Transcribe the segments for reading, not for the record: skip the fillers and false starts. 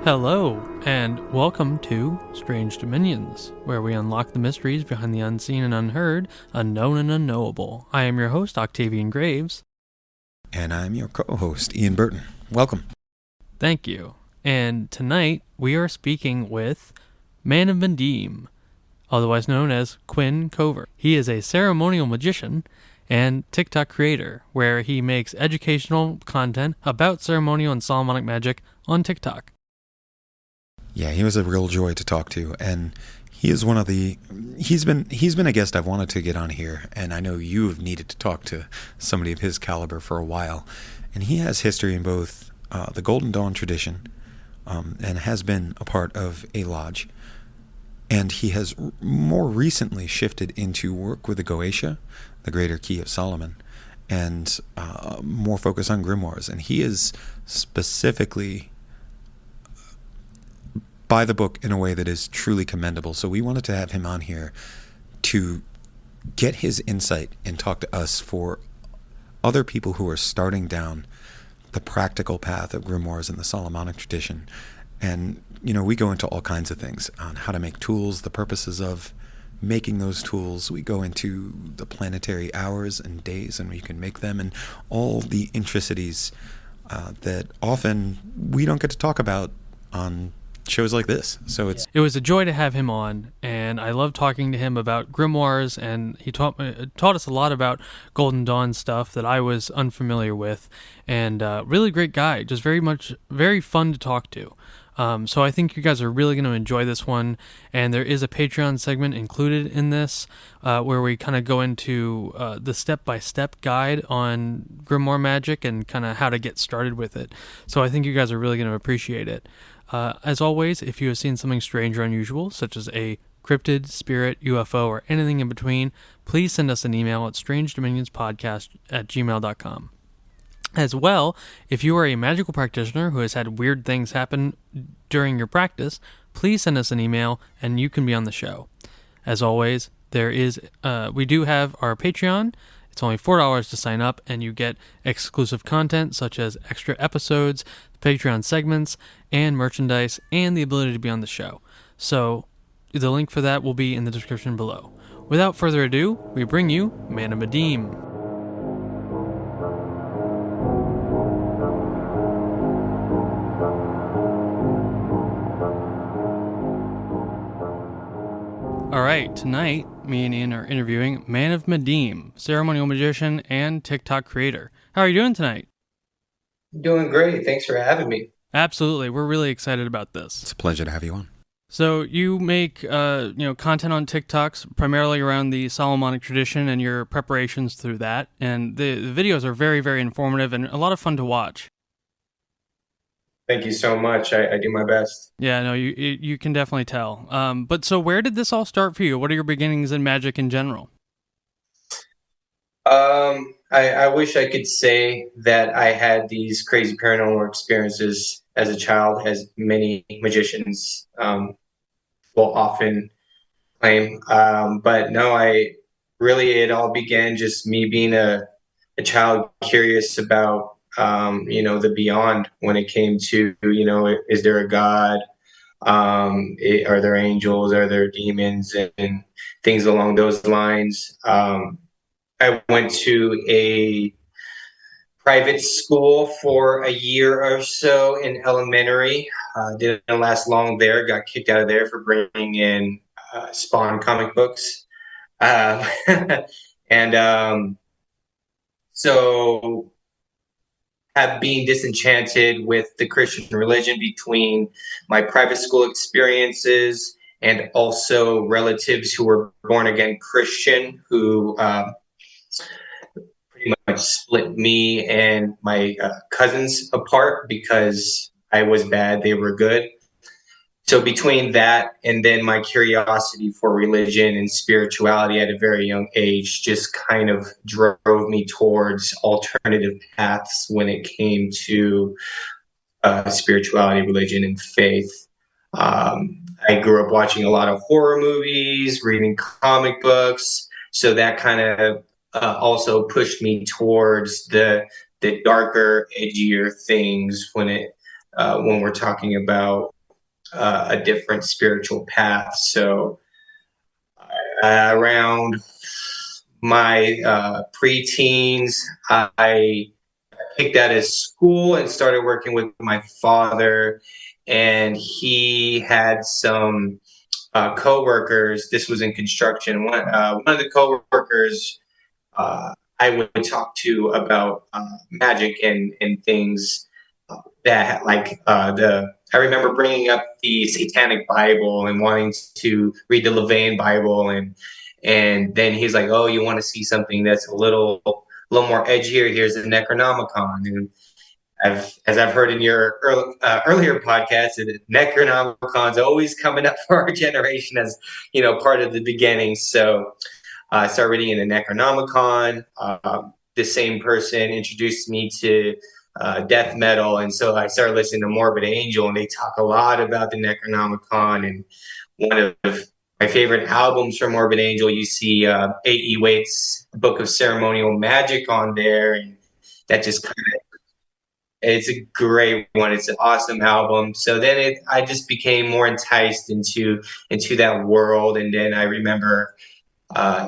Hello, and welcome to Strange Dominions, where we unlock the mysteries behind the unseen and unheard, unknown and unknowable. I am your host, Octavian Graves. And I'm your co-host, Ian Burton. Welcome. Thank you. And tonight, we are speaking with Man of Madim, otherwise known as Quinn Covert. He is a ceremonial magician and TikTok creator, where he makes educational content about ceremonial and Solomonic magic on TikTok. Yeah, he was a real joy to talk to, and he is one of the... He's been a guest I've wanted to get on here, and I know you have needed to talk to somebody of his caliber for a while. And he has history in both the Golden Dawn tradition, and has been a part of a lodge. And he has more recently shifted into work with the Goetia, the Greater Key of Solomon, and more focus on grimoires. And he is specifically by the book in a way that is truly commendable. So we wanted to have him on here to get his insight and talk to us for other people who are starting down the practical path of grimoires in the Solomonic tradition. And, you know, we go into all kinds of things on how to make tools, the purposes of making those tools. We go into the planetary hours and days and you can make them, and all the intricacies that often we don't get to talk about on shows like this. So it was a joy to have him on, and I love talking to him about grimoires, and he taught us a lot about Golden Dawn stuff that I was unfamiliar with, and really great guy, just very fun to talk to. So I think you guys are really going to enjoy this one, and there is a Patreon segment included in this where we kind of go into the step-by-step guide on grimoire magic and kind of how to get started with it. So I think you guys are really going to appreciate it. As always, if you have seen something strange or unusual, such as a cryptid, spirit, UFO, or anything in between, please send us an email at strangedominionspodcast@gmail.com. As well, if you are a magical practitioner who has had weird things happen during your practice, please send us an email and you can be on the show. As always, we do have our Patreon. It's only $4 to sign up, and you get exclusive content such as extra episodes, Patreon segments, and merchandise, and the ability to be on the show. So the link for that will be in the description below. Without further ado, we bring you Man of Madim. All right, tonight, me and Ian are interviewing Man of Madim, ceremonial magician and TikTok creator. How are you doing tonight? Doing great. Thanks for having me. Absolutely. We're really excited about this. It's a pleasure to have you on. So you make content on TikToks primarily around the Solomonic tradition and your preparations through that. And the videos are very, very informative and a lot of fun to watch. Thank you so much. I do my best. Yeah, no, you can definitely tell. But so where did this all start for you? What are your beginnings in magic in general? I wish I could say that I had these crazy paranormal experiences as a child, as many magicians will often claim. But no, it all began just me being a child curious about the beyond when it came to, is there a God? Are there angels? Are there demons? And things along those lines. I went to a private school for a year or so in elementary. Didn't last long there. Got kicked out of there for bringing in Spawn comic books. So have been disenchanted with the Christian religion between my private school experiences and also relatives who were born again Christian who pretty much split me and my cousins apart because I was bad, they were good. So between that and then my curiosity for religion and spirituality at a very young age just kind of drove me towards alternative paths when it came to spirituality, religion, and faith. I grew up watching a lot of horror movies, reading comic books, so that kind of also pushed me towards the darker, edgier things when it when we're talking about a different spiritual path. So around my preteens, I kicked out of school and started working with my father. And he had some coworkers. This was in construction. One of the coworkers I would talk to about magic and things that the. I remember bringing up the Satanic Bible and wanting to read the Levian Bible, and then he's like, "Oh, you want to see something that's a little more edgier? Here's the Necronomicon." And as I've heard in your earlier podcast, the Necronomicon's always coming up for our generation as part of the beginning. So I started reading in the Necronomicon. The same person introduced me to death metal, and so I started listening to Morbid Angel, and they talk a lot about the Necronomicon. And one of my favorite albums from Morbid Angel, you see A.E. Waite's Book of Ceremonial Magic on there, and that just kind of it's a great one. It's an awesome album. So then I just became more enticed into that world, and then I remember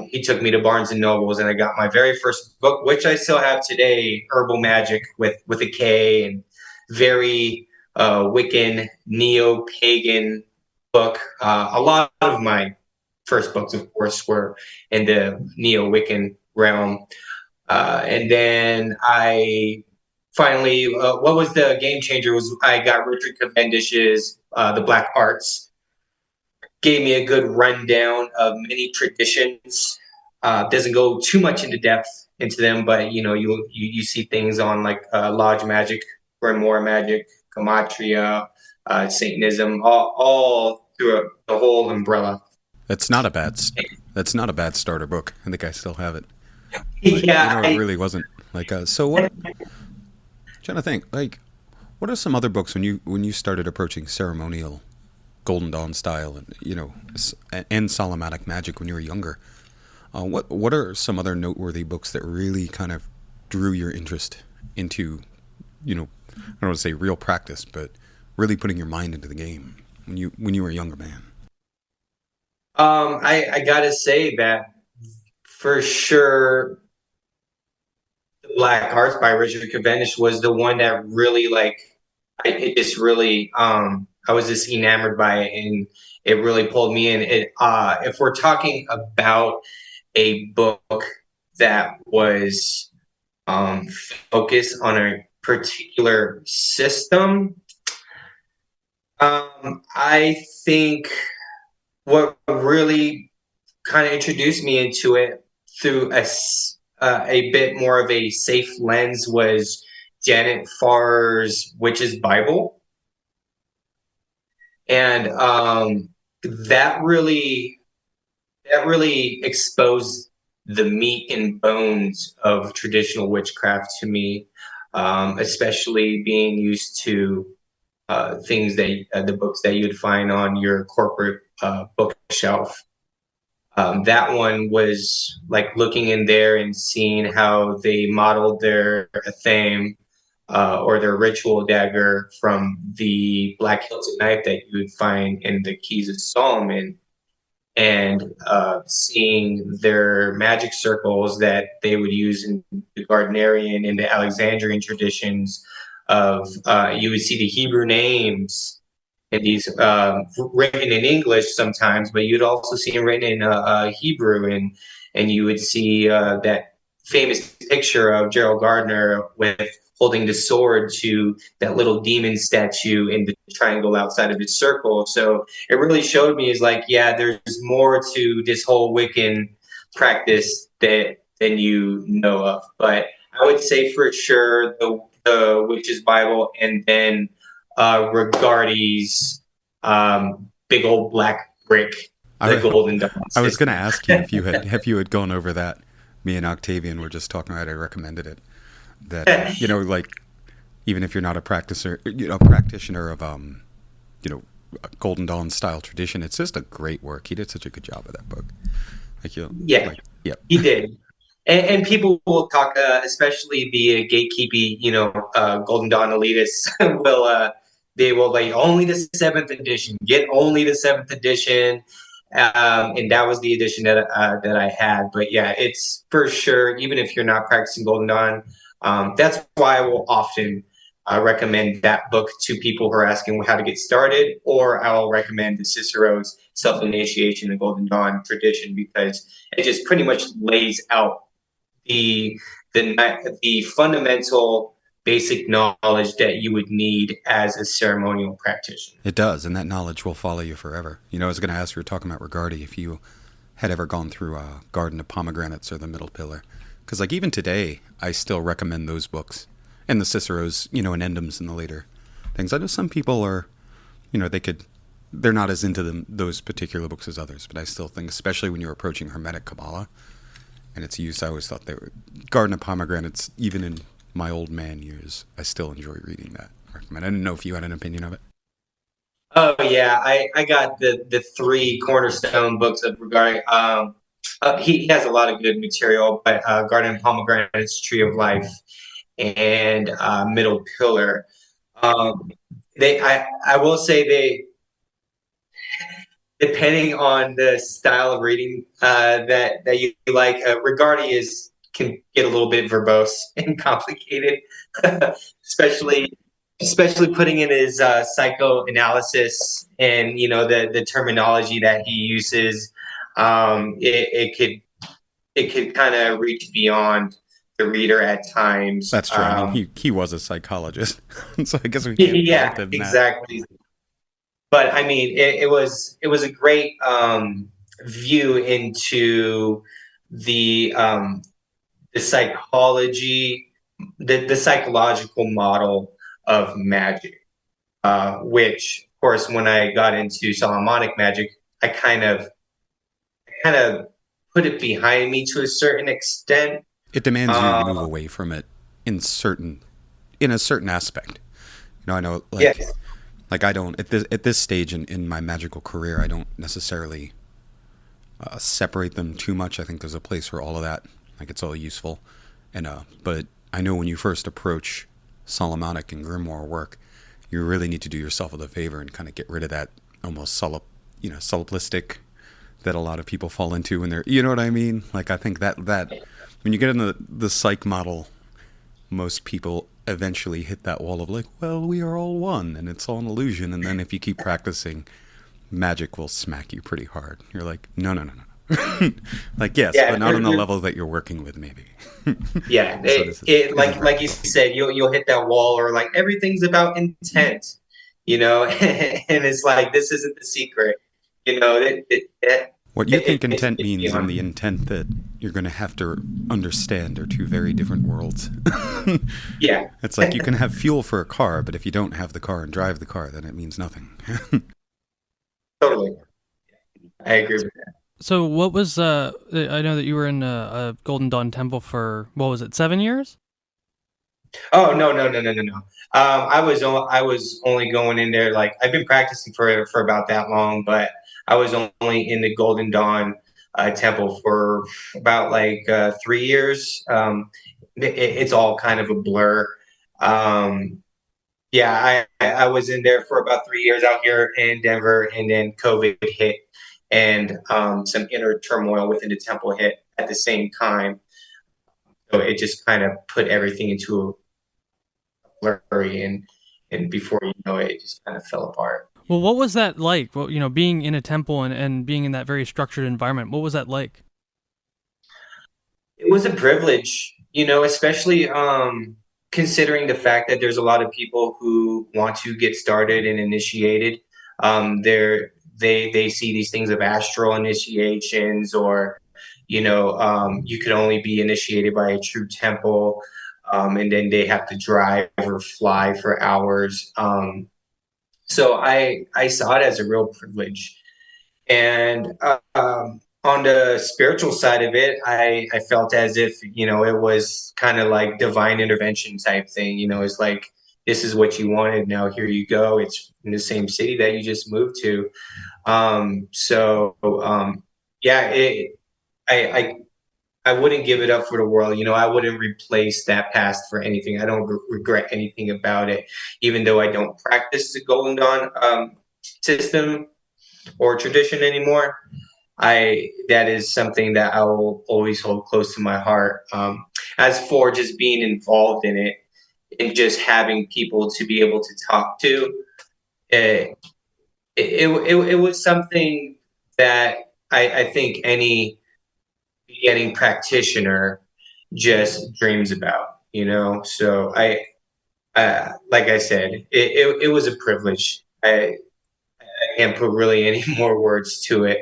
he took me to Barnes and Nobles, and I got my very first book, which I still have today, Herbal Magic with a K, and very Wiccan, neo pagan book. A lot of my first books, of course, were in the neo Wiccan realm, and then I finally, what was the game changer was I got Richard Cavendish's The Black Arts, gave me a good rundown of many traditions. Doesn't go too much into depth into them, but you see things on like Lodge Magic, Grimoire Magic, Gematria, Satanism, all through the whole umbrella. That's not a bad. That's not a bad starter book. I think I still have it. Like, Yeah, it really wasn't. Like, so what? Trying to think. Like, what are some other books when you started approaching ceremonial Golden Dawn style and and Solomonic magic when you were younger? What are some other noteworthy books that really kind of drew your interest into, I don't want to say real practice, but really putting your mind into the game when you were a younger man? I gotta say that for sure, Black Arts by Richard Cavendish was the one that really it just really I was just enamored by it, and it really pulled me in. If we're talking about a book that was focused on a particular system, I think what really kind of introduced me into it through a bit more of a safe lens was Janet Farr's Witch's Bible, and that really exposed the meat and bones of traditional witchcraft to me, especially being used to things that the books that you'd find on your corporate bookshelf. That one was like looking in there and seeing how they modeled their theme or their ritual dagger from the black hilted knife that you would find in the Keys of Solomon, and seeing their magic circles that they would use in the Gardnerian and the Alexandrian traditions of you would see the Hebrew names and these written in English sometimes, but you'd also see them written in Hebrew, and you would see that famous picture of Gerald Gardner with holding the sword to that little demon statue in the triangle outside of its circle. So it really showed me is like, yeah, there's more to this whole Wiccan practice than you know of. But I would say for sure the Witch's Bible, and then Rigardi's big old black brick, the Golden Dawn. I was going to ask you if you had gone over that. Me and Octavian were just talking about it. I recommended it. That like even if you're not a practitioner of Golden Dawn style tradition, it's just a great work. He did such a good job of that book. Yeah, he did. And people will talk, especially the gatekeepy, Golden Dawn elitists will they will like only the seventh edition, get only the seventh edition. And that was the edition that I had. But yeah, it's for sure. Even if you're not practicing Golden Dawn, that's why I will often recommend that book to people who are asking how to get started, or I'll recommend the Cicero's Self Initiation and Golden Dawn tradition because it just pretty much lays out the the fundamental basic knowledge that you would need as a ceremonial practitioner. It does, and that knowledge will follow you forever. You know, I was going to ask, you were talking about Rigardi, if you had ever gone through Garden of Pomegranates or The Middle Pillar. Because, like, even today, I still recommend those books. And the Cicero's, you know, and Endham's and the later things. I know some people are, you know, they're not as into those particular books as others, but I still think, especially when you're approaching Hermetic Kabbalah and its use, I always thought they were, Garden of Pomegranates, even in my old man years, I still enjoy reading that. I didn't know if you had an opinion of it. Oh yeah, I got the three cornerstone books of regarding. He has a lot of good material, but Garden of Pomegranates, Tree of Life, and Middle Pillar. Um, I will say they, depending on the style of reading that you like, Rigardi is can get a little bit verbose and complicated, especially putting in his psychoanalysis and the terminology that he uses. It could kind of reach beyond the reader at times. That's true. I mean, he was a psychologist, so I guess we can't fault Yeah, him in that. exactly. But I mean, it was a great view into the the psychology, the psychological model of magic. Which, of course, when I got into Solomonic magic, I kind of put it behind me to a certain extent. It demands you move Uh, away from it in a certain aspect. You know, I know yes, like I don't at this stage in my magical career, I don't necessarily separate them too much. I think there's a place for all of that. Like it's all useful, and but I know when you first approach Solomonic and grimoire work, you really need to do yourself a favor and kind of get rid of that almost soliplistic that a lot of people fall into when they're, you know what I mean? Like I think that when you get into the psych model, most people eventually hit that wall of like, well, we are all one and it's all an illusion. And then if you keep practicing, magic will smack you pretty hard. You're like, no, no, no, no. Like, yes, yeah, but not on the level that you're working with, maybe. yeah. So this isn't Like you practical. said, you'll hit that wall, or like everything's about intent, and it's like this isn't the secret, you know. What you think intent It's means and the beyond. intent that you're going to have to understand are two very different worlds. Yeah, It's like you can have fuel for a car, but if you don't have the car and drive the car, then it means nothing. totally. I agree with that. So what was I know that you were in a Golden Dawn temple for what was it, 7 years? Oh no, no, no, no, no, no. I was only going in there, like I've been practicing for about that long, but I was only in the Golden Dawn temple for about like 3 years. It's all kind of a blur. Um, yeah, I was in there for about 3 years out here in Denver, and then COVID hit, and some inner turmoil within the temple hit at the same time. So it just kind of put everything into blurry, and before you know it, it just kind of fell apart. Well, what was that like? Well, being in a temple and being in that very structured environment, what was that like? It was a privilege, especially considering the fact that there's a lot of people who want to get started and initiated. They see these things of astral initiations, or you could only be initiated by a true temple, and then they have to drive or fly for hours. So I saw it as a real privilege. And on the spiritual side of it, I felt as if, it was kind of like divine intervention type thing. It's like, this is what you wanted. Now here you go. It's in the same city that you just moved to. So, yeah, I I wouldn't give it up for the world. I wouldn't replace that past for anything. I don't regret anything about it, even though I don't practice the Golden Dawn system or tradition anymore. I That is something that I will always hold close to my heart. As for just being involved in it and just having people to be able to talk to, it it was something that I think any beginning practitioner just dreams about. So like I said, it was a privilege. I can't put really any more words to it.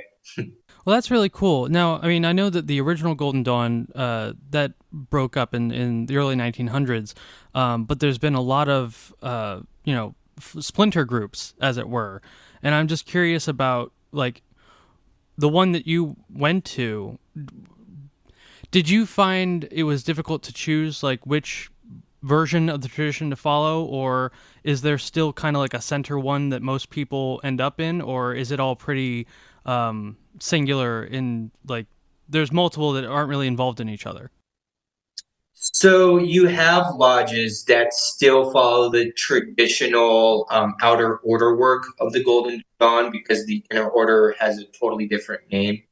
Well, that's really cool. Now, I mean, I know that the original Golden Dawn that broke up in the early 1900s, but there's been a lot of splinter groups, as it were, and I'm just curious about like the one that you went to. Did you find it was difficult to choose like which version of the tradition to follow, or is there still kind of like a center one that most people end up in, or is it all pretty singular in like there's multiple that aren't really involved in each other? So you have lodges that still follow the traditional outer order work of the Golden Dawn because the inner order has a totally different name.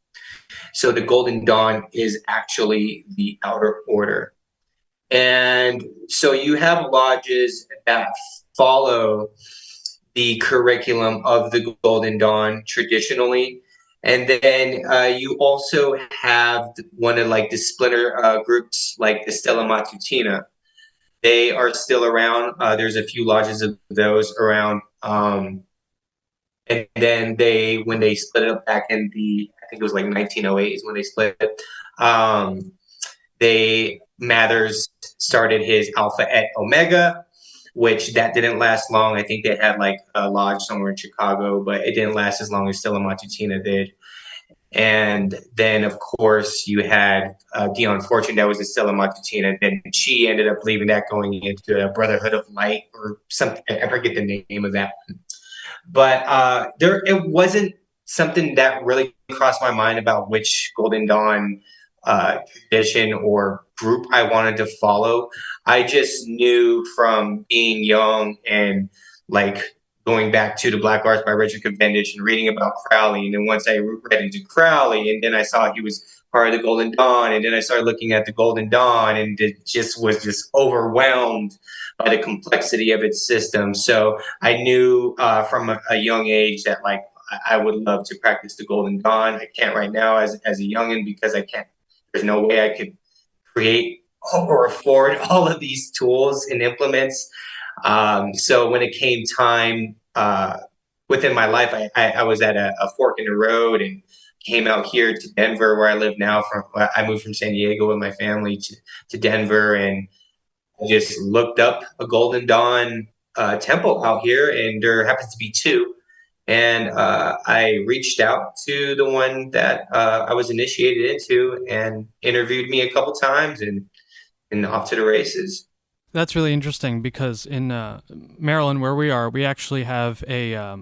So the Golden Dawn is actually the outer order. And so you have lodges that follow the curriculum of the Golden Dawn traditionally. And then you also have one of like the splinter groups like the Stella Matutina. They are still around. There's a few lodges of those around. And then when they split it up back in I think it was like 1908 is when they split it. Mathers started his Alpha et Omega, which that didn't last long. I think they had like a lodge somewhere in Chicago, but it didn't last as long as Stella Matutina did. And then, of course, you had Dion Fortune, that was a Stella Matutina. Then she ended up leaving that, going into a Brotherhood of Light or something. I forget the name of that. But it wasn't something that really crossed my mind about which Golden Dawn tradition or group I wanted to follow. I just knew from being young and like going back to the Black Arts by Richard Cavendish and reading about Crowley. And then once I read into Crowley, and then I saw he was part of the Golden Dawn, and then I started looking at the Golden Dawn, and it just was just overwhelmed by the complexity of its system. So I knew from a young age that like I would love to practice the Golden Dawn. I can't right now as a youngin because I can't. There's no way I could create or afford all of these tools and implements. So when it came time within my life, I was at a fork in the road and came out here to Denver, where I live now. I moved from San Diego with my family to Denver, and I just looked up a Golden Dawn temple out here, and there happens to be two. And I reached out to the one that I was initiated into, and interviewed me a couple times, and off to the races. That's really interesting because in Maryland, where we are, we actually have a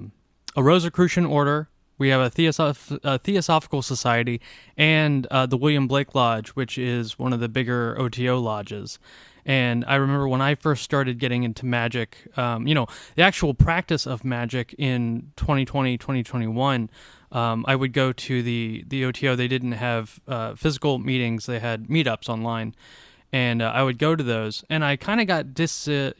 Rosicrucian order. We have a Theosophical Society and the William Blake Lodge, which is one of the bigger OTO lodges. And I remember when I first started getting into magic, the actual practice of magic in 2020, 2021, I would go to the OTO. They didn't have physical meetings. They had meetups online. And I would go to those. And I kind of got disillusioned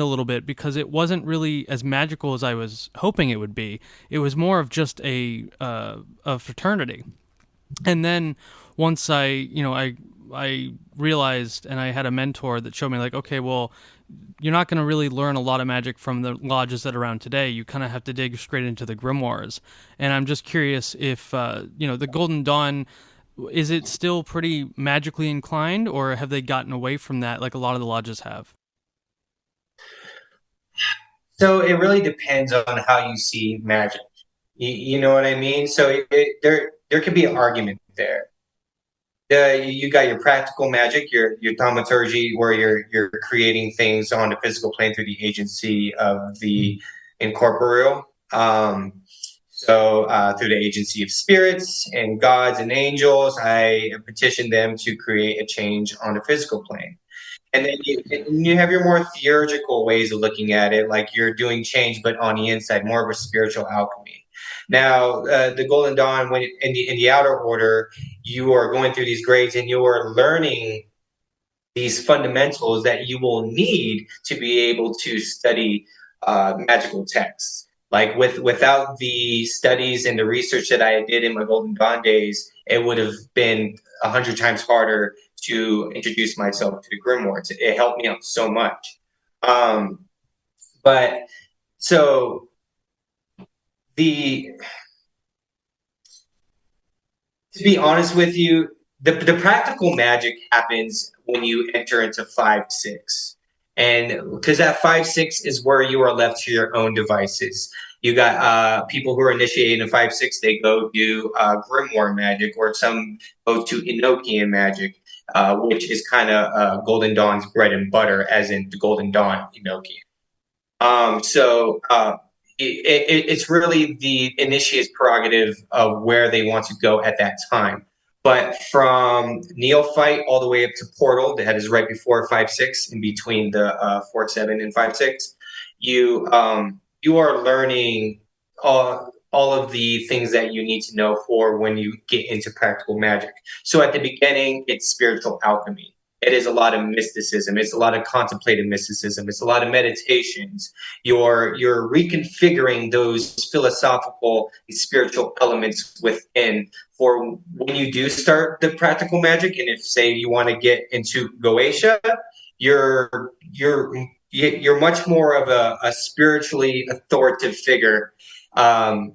a little bit because it wasn't really as magical as I was hoping it would be. It was more of just a fraternity. And then once I realized, and I had a mentor that showed me like, okay, well, you're not going to really learn a lot of magic from the lodges that are around today. You kind of have to dig straight into the grimoires. And I'm just curious if, the Golden Dawn, is it still pretty magically inclined, or have they gotten away from that like a lot of the lodges have? So it really depends on how you see magic. You know what I mean? So there could be an argument there. You got your practical magic, your thaumaturgy, where you're creating things on the physical plane through the agency of the incorporeal. So, through the agency of spirits and gods and angels, I petition them to create a change on a physical plane. And you have your more theurgical ways of looking at it, like you're doing change, but on the inside, more of a spiritual alchemy. Now, the Golden Dawn, when in the outer order, you are going through these grades and you are learning these fundamentals that you will need to be able to study magical texts. Like without the studies and the research that I did in my Golden Dawn days, it would have been 100 times harder to introduce myself to the grimoires. It helped me out so much. Um, but so the to be honest with you, the practical magic happens when you enter into 5-6. And because at 5-6 is where you are left to your own devices. You got people who are initiated in 5-6, they go do grimoire magic, or some go to Enochian magic, which is kind of Golden Dawn's bread and butter, as in the Golden Dawn Enochian. It's really the initiate's prerogative of where they want to go at that time. But from neophyte all the way up to portal, that is right before 5-6, in between the 4-7 and 5-6, you are learning all of the things that you need to know for when you get into practical magic. So at the beginning, it's spiritual alchemy. It is a lot of mysticism. It's a lot of contemplative mysticism. It's a lot of meditations. You're reconfiguring those philosophical and spiritual elements within for when you do start the practical magic. And if say you want to get into Goetia, you're much more of a spiritually authoritative figure, other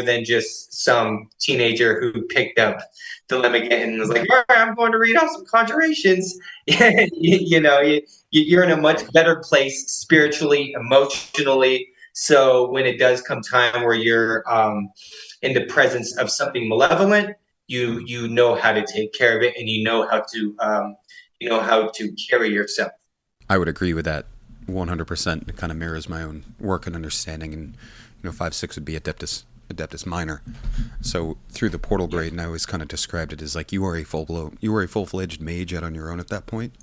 than just some teenager who picked up the Lemmigan and was like, all right, I'm going to read out some conjurations. You're in a much better place spiritually, emotionally. So when it does come time where you're in the presence of something malevolent, you know how to take care of it, and you know how to carry yourself. I would agree with that 100%. It kind of mirrors my own work and understanding. And 5-6 would be Adeptus Minor. So through the portal grade, and I always kind of described it as like you are a full-fledged mage out on your own at that point.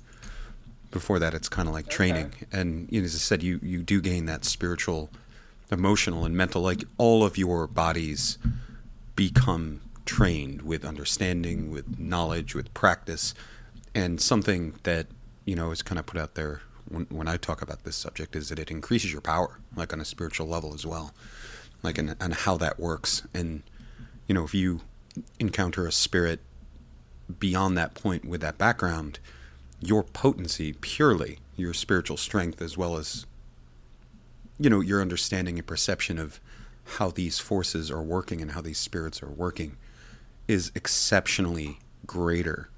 Before that, it's kind of like training. And as I said, you do gain that spiritual, emotional, and mental. Like all of your bodies become trained with understanding, with knowledge, with practice, and something that is kind of put out there when I talk about this subject is that it increases your power, like on a spiritual level as well, like and how that works. And if you encounter a spirit beyond that point with that background, your potency, purely your spiritual strength, as well as your understanding and perception of how these forces are working and how these spirits are working, is exceptionally greater.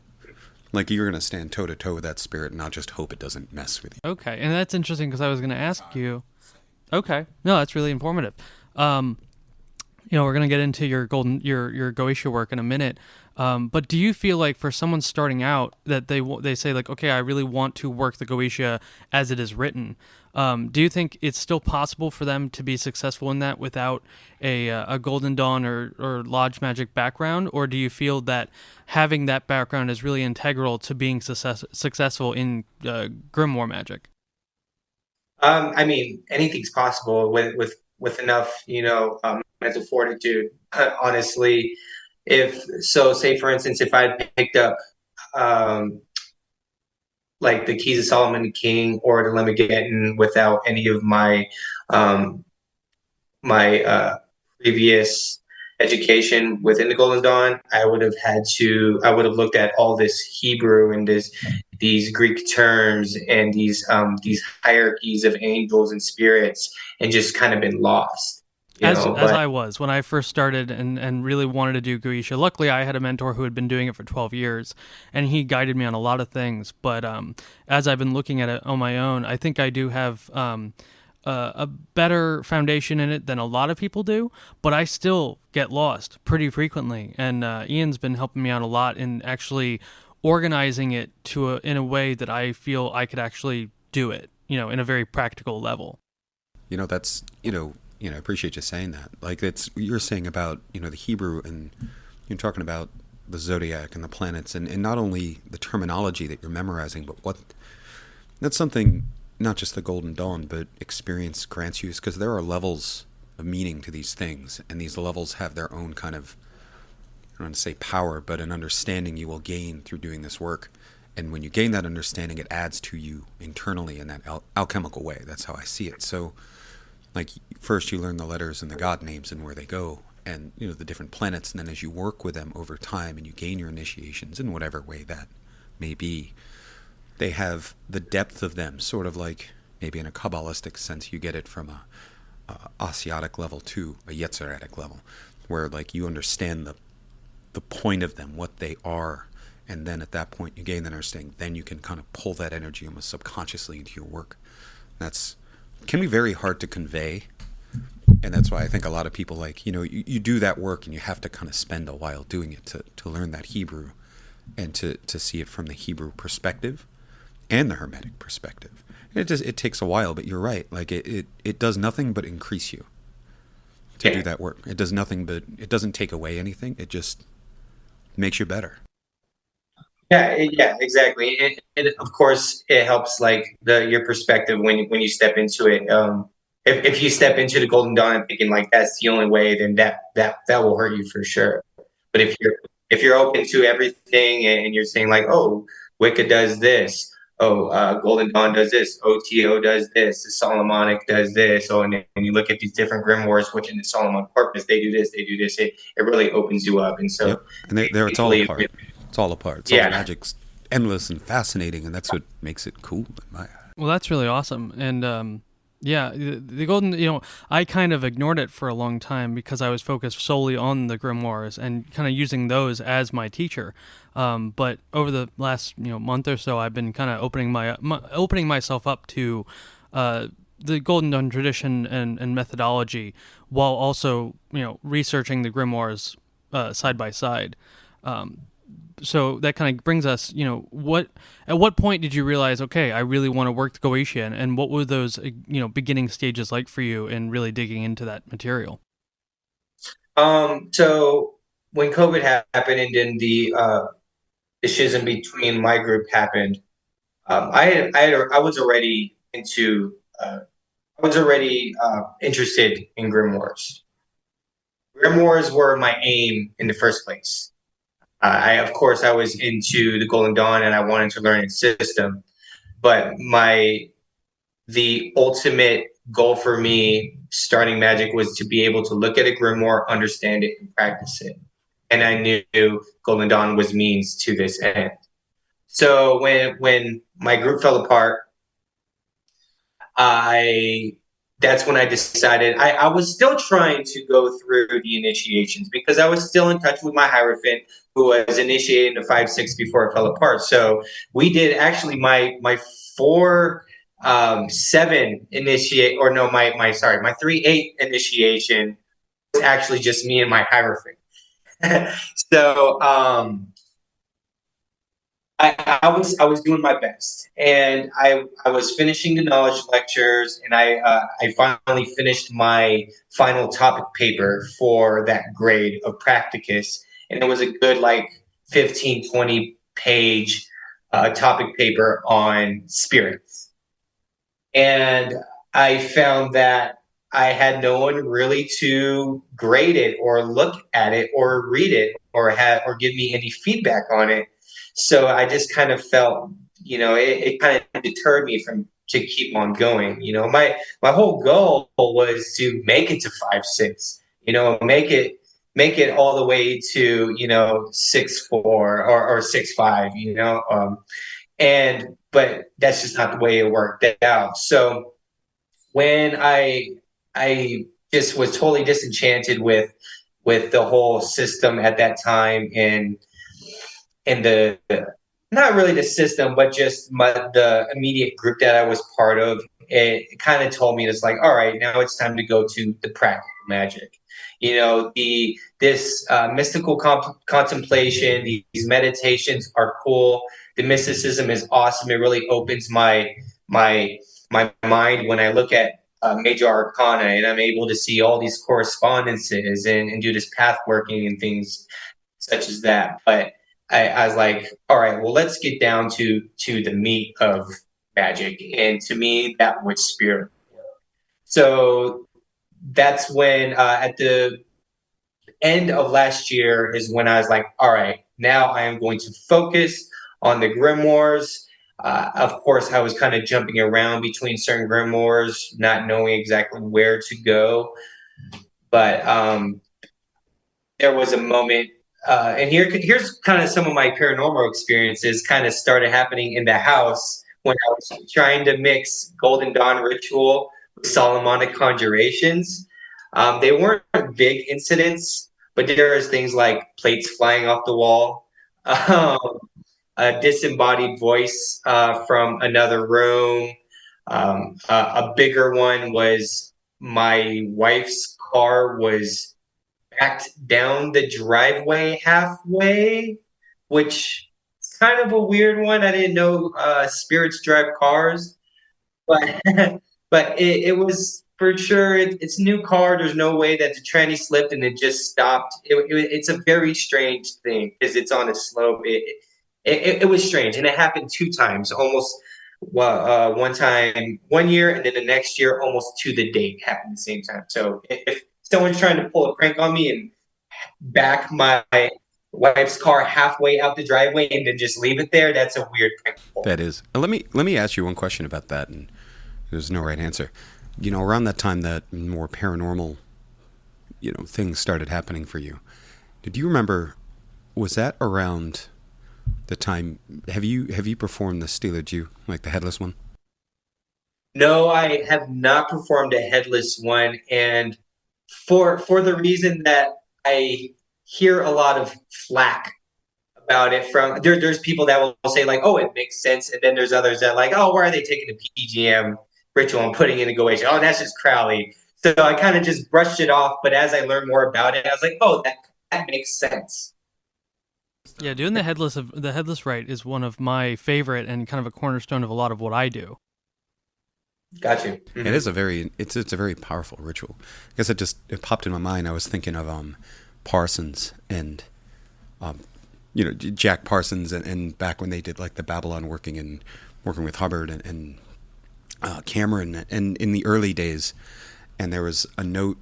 Like you're going to stand toe to toe with that spirit and not just hope it doesn't mess with you. Okay, and that's interesting because I was going to ask you. Okay, no, that's really informative. We're going to get into your Goetia work in a minute. But do you feel like for someone starting out that they say like, okay, I really want to work the Goetia as it is written? Do you think it's still possible for them to be successful in that without a Golden Dawn or Lodge Magic background, or do you feel that having that background is really integral to being successful in Grimoire magic? I mean, anything's possible with enough, mental fortitude. Honestly, say for instance, if I picked up like the Keys of Solomon King or the Lemmigan without any of my previous education within the Golden Dawn, I would have looked at all this Hebrew and these Greek terms and these hierarchies of angels and spirits, and just kind of been lost. As I was when I first started and really wanted to do Goetia. Luckily, I had a mentor who had been doing it for 12 years, and he guided me on a lot of things. But as I've been looking at it on my own, I think I do have a better foundation in it than a lot of people do, but I still get lost pretty frequently. And Ian's been helping me out a lot in actually organizing it in a way that I feel I could actually do it, in a very practical level. That's I appreciate you saying that. Like it's you're saying about the Hebrew, and you're talking about the zodiac and the planets, and not only the terminology that you're memorizing, but what that's something not just the Golden Dawn, but experience grants you, because there are levels of meaning to these things, and these levels have their own kind of, I don't want to say power, but an understanding you will gain through doing this work. And when you gain that understanding, it adds to you internally in that alchemical way. That's how I see it. So, like, first you learn the letters and the god names and where they go, and the different planets, and then as you work with them over time and you gain your initiations in whatever way that may be, they have the depth of them, sort of like maybe in a Kabbalistic sense, you get it from a Asiatic level to a Yetziratic level, where like you understand the point of them, what they are, and then at that point you gain that understanding. Then you can kind of pull that energy almost subconsciously into your work. That's can be very hard to convey, and that's why I think a lot of people like you do that work and you have to kind of spend a while doing it to learn that Hebrew and to see it from the Hebrew perspective and the Hermetic perspective. It takes a while, but you're right. Like it does nothing but increase you to do that work. It does nothing but it doesn't take away anything. It just makes you better. Yeah, exactly. And of course, it helps like your perspective when you step into it. If you step into the Golden Dawn and thinking like that's the only way, then that will hurt you for sure. But if you're open to everything and you're saying like, oh, Wicca does this, oh, Golden Dawn does this, OTO does this, the Solomonic does this, oh, and you look at these different grimoires, which in the Solomon corpus they do this, they do this. It really opens you up, and so Yep. And there it's all apart. It's all apart. It's all yeah. magic's endless and fascinating, and that's what makes it cool in my eye. Well, that's really awesome. And yeah, the golden, I kind of ignored it for a long time because I was focused solely on the grimoires and kind of using those as my teacher. But over the last month or so, I've been kind of opening myself up to the Golden Dawn tradition and methodology, while also researching the grimoires side by side. So that kind of brings us, at what point did you realize, okay, I really want to work the Goetia, and what were those, beginning stages like for you in really digging into that material? So when COVID happened and then the schism between my group happened, I was already interested in grimoires. Grimoires were my aim in the first place. Of course, I was into the Golden Dawn and I wanted to learn its system, but the ultimate goal for me starting magic was to be able to look at a grimoire, understand it, and practice it. And I knew Golden Dawn was means to this end. So when my group fell apart, I that's when I decided I was still trying to go through the initiations because I was still in touch with my Hierophant who was initiated into 5-6 before it fell apart. So we did actually my 4-7 initiate, or no, my 3-8 initiation was actually just me and my Hierophant. So I was doing my best, and I was finishing the knowledge lectures, and I finally finished my final topic paper for that grade of practicus, and it was a good like 15-20 page topic paper on spirits, and I found that I had no one really to grade it or look at it or read it or give me any feedback on it. So I just kind of felt, it kind of deterred me to keep on going. My whole goal was to make it to 5-6. Make it all the way to 6-4 or 6-5. But that's just not the way it worked out. So when I just was totally disenchanted with the whole system at that time, and the not really the system, but just the immediate group that I was part of, it kind of told me it's like, all right, now it's time to go to the practical magic. This mystical contemplation, these meditations are cool. The mysticism is awesome. It really opens my mind when I look at major arcana, and I'm able to see all these correspondences and do this path working and things such as that. But I was like, all right, well, let's get down to the meat of magic, and to me, that was spirit. So that's when at the end of last year is when I was like, all right, now I am going to focus on the grimoires. Of course, I was kind of jumping around between certain grimoires, not knowing exactly where to go. But there was a moment, and here's kind of some of my paranormal experiences. Kind of started happening in the house when I was trying to mix Golden Dawn ritual with Solomonic conjurations. They weren't big incidents, but there was things like plates flying off the wall, um, a disembodied voice from another room. A bigger one was my wife's car was backed down the driveway halfway, which is kind of a weird one. I didn't know spirits drive cars, but but it was for sure. It's a new car. There's no way that the tranny slipped and it just stopped. It's a very strange thing because it's on a slope. It was strange, and it happened two times, almost. Well, one time, 1 year, and then the next year, almost to the date, happened at the same time. So if someone's trying to pull a prank on me and back my wife's car halfway out the driveway and then just leave it there, that's a weird prank. That is. Let me ask you one question about that, and there's no right answer. You know, around that time that more paranormal, things started happening for you. Did you remember? Was that around the time? Have you performed the Steeler Jew, like the headless one? No, I have not performed a headless one, and for the reason that I hear a lot of flack about it from there's people that will say like, oh, it makes sense, and then there's others that like, oh, why are they taking the PGM ritual and putting in a Goetia? Oh, that's just Crowley. So I kind of just brushed it off, but as I learned more about it, I was like, oh, that makes sense. Yeah, doing the headless rite is one of my favorite and kind of a cornerstone of a lot of what I do. Got you. It Mm-hmm. is it's a very powerful ritual. I guess it popped in my mind. I was thinking of Parsons and um, Jack Parsons and back when they did like the Babylon working with Hubbard and Cameron and in the early days, and there was a note.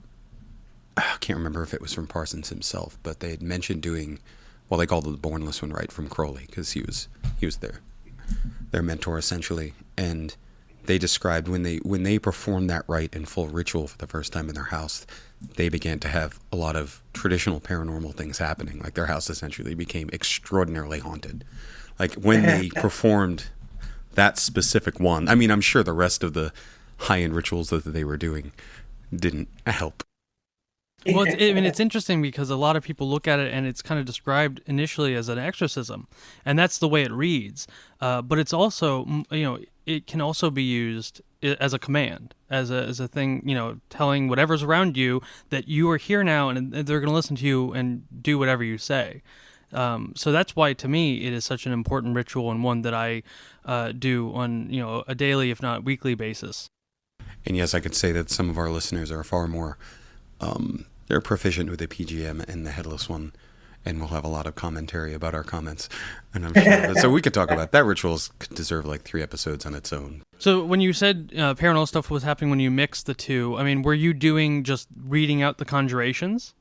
I can't remember if it was from Parsons himself, but they had mentioned doing, well, they called it the Bornless one, right, from Crowley, because he was their mentor essentially, and they described when they performed that rite in full ritual for the first time in their house, they began to have a lot of traditional paranormal things happening. Like their house essentially became extraordinarily haunted. Like when they performed that specific one. I mean, I'm sure the rest of the high-end rituals that they were doing didn't help. Well, it's interesting because a lot of people look at it and it's kind of described initially as an exorcism, and that's the way it reads. But it's also, it can also be used as a command, as a thing, telling whatever's around you that you are here now, and they're going to listen to you and do whatever you say. So that's why, to me, it is such an important ritual and one that I do on a daily, if not weekly, basis. And yes, I could say that some of our listeners are far more they're proficient with the PGM and the headless one, and we'll have a lot of commentary about our comments. And I'm sure so we could talk about that. Rituals could deserve like 3 episodes on its own. So when you said paranormal stuff was happening when you mixed the two, I mean, were you doing just reading out the conjurations,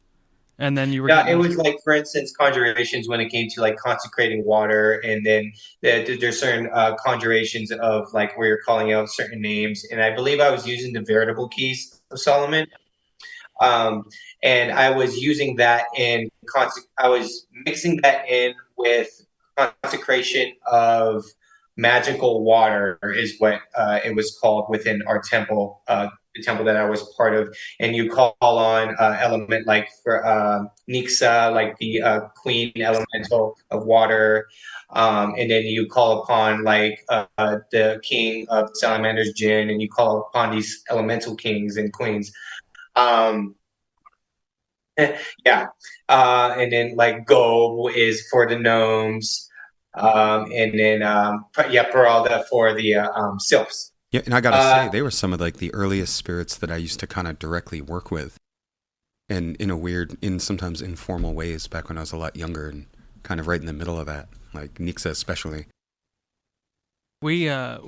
and then you were Yeah, it getting was like, for instance, conjurations when it came to like consecrating water, and then there's certain conjurations of like where you're calling out certain names, and I believe I was using the veritable keys of Solomon. Um, and I was using that I was mixing that in with consecration of magical water is what it was called within our temple, the temple that I was part of. And you call on element like for Nixa, like the queen elemental of water. And then you call upon like the king of salamanders, Jinn, and you call upon these elemental kings and queens. Um, yeah. And then like Go is for the gnomes. And then yeah, Peralta for the sylphs. Yeah, and I gotta say, Uh, they were some of like the earliest spirits that I used to kind of directly work with, and in a weird, in sometimes informal ways back when I was a lot younger and kind of right in the middle of that, like Nixa especially. We yeah.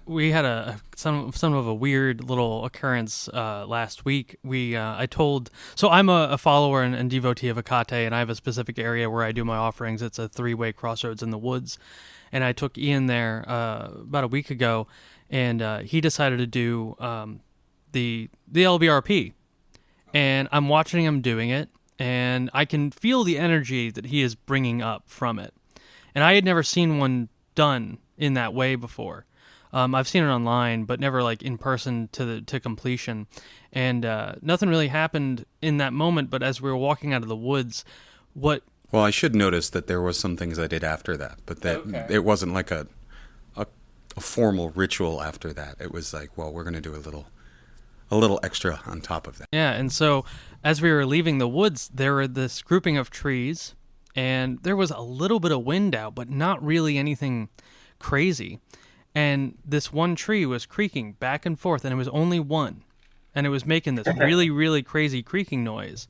we had some of a weird little occurrence last week. I told, so I'm a follower and devotee of Akate, and I have a specific area where I do my offerings. It's a 3-way crossroads in the woods, and I took Ian there about a week ago, and he decided to do the LBRP, and I'm watching him doing it, and I can feel the energy that he is bringing up from it. And I had never seen one done in that way before. I've seen it online, but never like in person to completion. And nothing really happened in that moment. But as we were walking out of the woods, what? Well, I should notice that there was some things I did after that, but that Okay. it wasn't like a, a formal ritual after that. It was like, well, we're gonna do a little extra on top of that. Yeah, and so as we were leaving the woods, there were this grouping of trees, and there was a little bit of wind out, but not really anything crazy. And this one tree was creaking back and forth, and it was only one, and it was making this really, really crazy creaking noise.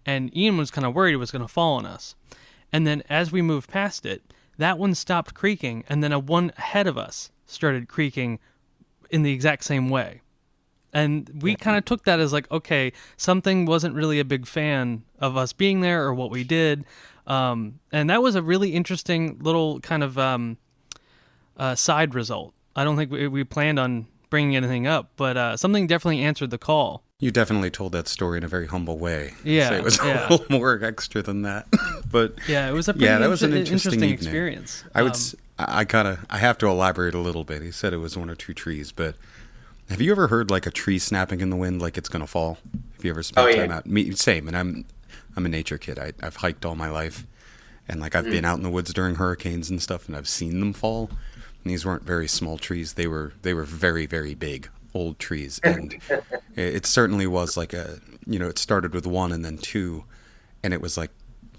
And Ian was kind of worried it was going to fall on us. And then as we moved past it, that one stopped creaking, and then a one ahead of us started creaking in the exact same way. And we kind of took that as like, okay, something wasn't really a big fan of us being there or what we did. And that was a really interesting little kind of side result. I don't think we planned on bringing anything up, but something definitely answered the call. You definitely told that story in a very humble way. Yeah, So it was yeah. a little more extra than that, but Yeah, it was a pretty yeah, that was an interesting evening. experience. I have to elaborate a little bit. He said it was one or two trees, but have you ever heard like a tree snapping in the wind like it's gonna fall? Have you ever spent Oh yeah. time out? Me, same. And I'm a nature kid. I've hiked all my life, and like I've been out in the woods during hurricanes and stuff, and I've seen them fall. And these weren't very small trees. They were very very big old trees, and it certainly was like it started with one and then two, and it was like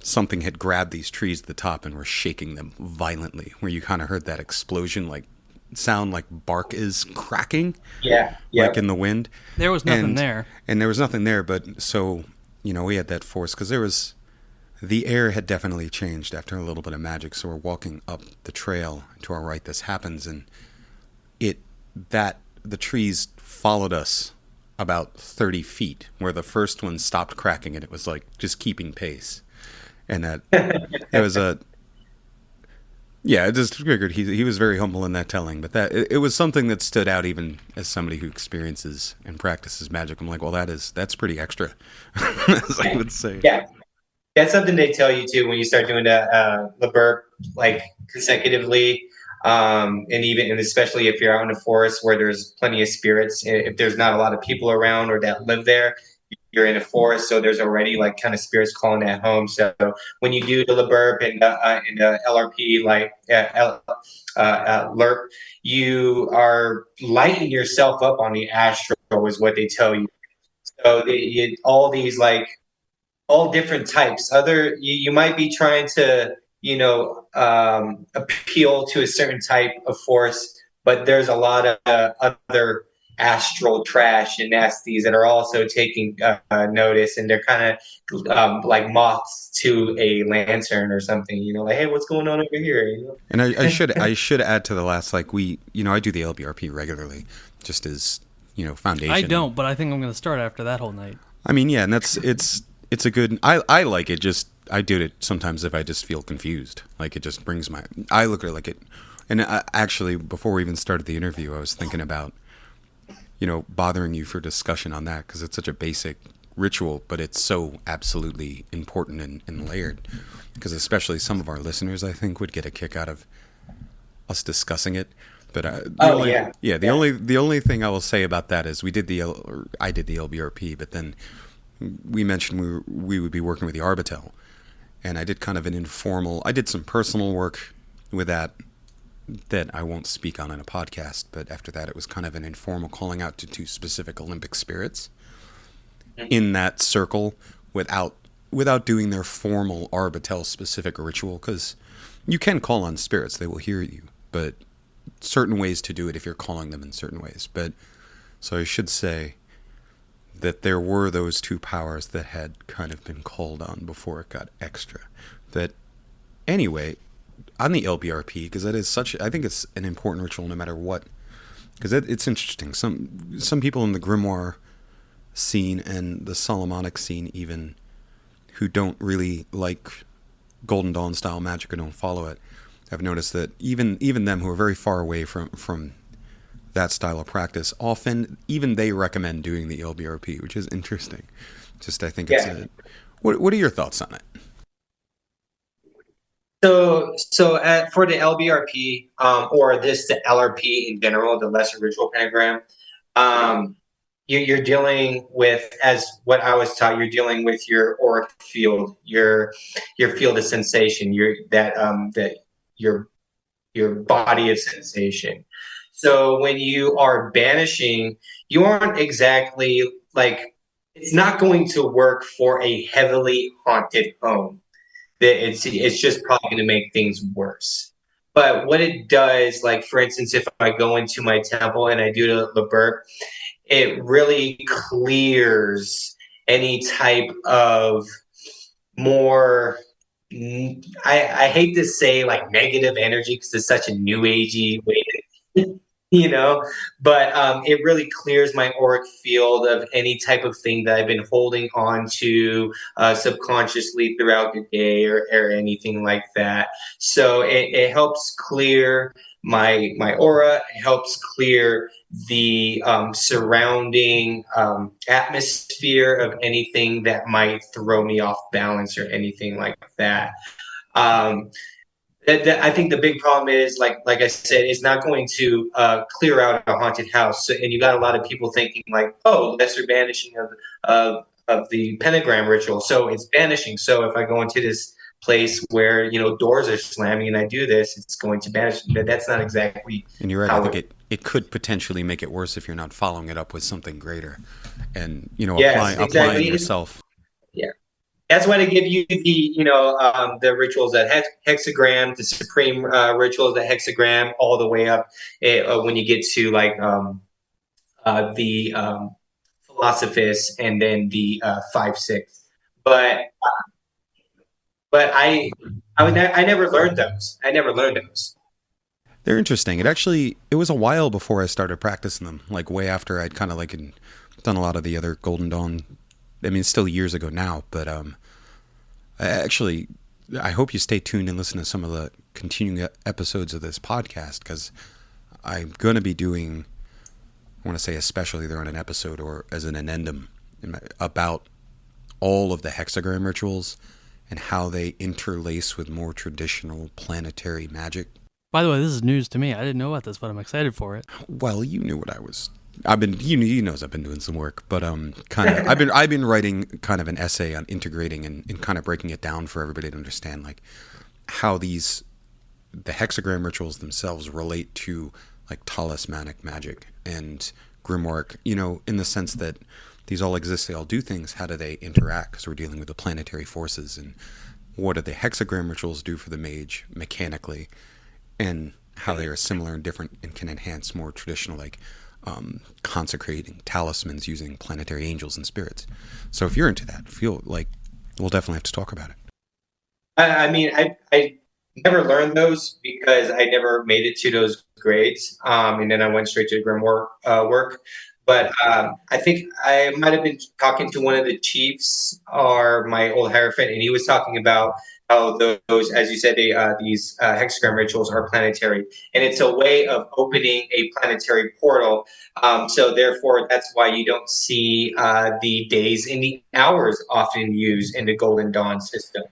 something had grabbed these trees at the top and were shaking them violently, where you kind of heard that explosion like sound like bark is cracking Yeah. Yeah. like in the wind. There was nothing and, there. And there was nothing there, but so, we had that force because the air had definitely changed after a little bit of magic. So we're walking up the trail to our right. This happens, and the trees followed us about 30 feet, where the first one stopped cracking, and it was like just keeping pace. And that it was a yeah, it just figured he was very humble in that telling, but that it was something that stood out even as somebody who experiences and practices magic. I'm like, well, that's pretty extra, as I would say. Yeah. That's something they tell you too when you start doing the burp like consecutively, and especially if you're out in a forest where there's plenty of spirits. If there's not a lot of people around or that live there, you're in a forest, so there's already like kind of spirits calling at home. So when you do the burp and the LRP like LERP, you are lighting yourself up on the astral, is what they tell you. So all these like all different types. You might be trying to appeal to a certain type of force, but there's a lot of other astral trash and nasties that are also taking notice, and they're kind of like moths to a lantern or something. Like, hey, what's going on over here? And I should add to the last, like I do the LBRP regularly, just as foundation. I don't, but I think I'm going to start after that whole night. I mean, yeah, and it's a good. I like it. Just I do it sometimes if I just feel confused. Like it just brings my. I look at it like it. And actually, before we even started the interview, I was thinking about bothering you for discussion on that because it's such a basic ritual, but it's so absolutely important and layered. Because especially some of our listeners, I think, would get a kick out of us discussing it. But the only thing I will say about that is I did the LBRP, but then we mentioned we would be working with the Arbitel, and I did kind of an informal. I did some personal work with that I won't speak on in a podcast. But after that, it was kind of an informal calling out to two specific Olympic spirits in that circle without doing their formal Arbitel specific ritual, because you can call on spirits; they will hear you, but certain ways to do it if you're calling them in certain ways. But so I should say that there were those two powers that had kind of been called on before it got extra. That anyway, on the LBRP, because that is such, I think it's an important ritual no matter what. Because it's interesting. Some people in the grimoire scene and the Solomonic scene even, who don't really like Golden Dawn style magic or don't follow it, have noticed that even them who are very far away from that style of practice, often even they recommend doing the LBRP, which is interesting. Just I think it's a. What are your thoughts on it? For the LBRP, or the LRP in general, the Lesser Ritual Pentagram, you're dealing with, as what I was taught, you're dealing with your auric field, your field of sensation, your body of sensation. So when you are banishing, you aren't exactly like, it's not going to work for a heavily haunted home. It's just probably going to make things worse. But what it does, like for instance, if I go into my temple and I do the burp, it really clears any type of more. I hate to say like negative energy because it's such a new agey way to, but it really clears my auric field of any type of thing that I've been holding on to subconsciously throughout the day or anything like that. So it helps clear my aura. It helps clear the surrounding atmosphere of anything that might throw me off balance or anything like that. Um, I think the big problem is, like I said, it's not going to clear out a haunted house. So, and you got a lot of people thinking like, oh, lesser banishing of the pentagram ritual. So it's banishing. So if I go into this place where doors are slamming and I do this, it's going to banish. That's not exactly. And you're right. I think it could potentially make it worse if you're not following it up with something greater, and applying yourself. Yeah. That's why they give you the rituals at hexagram, the supreme rituals at hexagram, all the way up when you get to like the Philosophus and then the 5-6. But I never learned those. I never learned those. They're interesting. It was a while before I started practicing them, like way after I'd kind of like done a lot of the other Golden Dawn. I mean, it's still years ago now, but I hope you stay tuned and listen to some of the continuing episodes of this podcast, because I'm going to be doing, I want to say especially either on an episode or as an addendum about all of the hexagram rituals and how they interlace with more traditional planetary magic. By the way, this is news to me. I didn't know about this, but I'm excited for it. Well, you knew what I was. He knows I've been doing some work, but I've been writing kind of an essay on integrating and kind of breaking it down for everybody to understand, like how the hexagram rituals themselves relate to like talismanic magic and grimoire, in the sense that these all exist, they all do things. How do they interact? Because we're dealing with the planetary forces, and what do the hexagram rituals do for the mage mechanically, and how they are similar and different and can enhance more traditional like consecrating talismans using planetary angels and spirits. So if you're into that, feel like we'll definitely have to talk about it. I mean, I never learned those because I never made it to those grades, and then I went straight to grimoire work. But I think I might have been talking to one of the chiefs or my old Hierophant, and he was talking about how those, as you said, these hexagram rituals are planetary. And it's a way of opening a planetary portal. So therefore, that's why you don't see the days and the hours often used in the Golden Dawn system.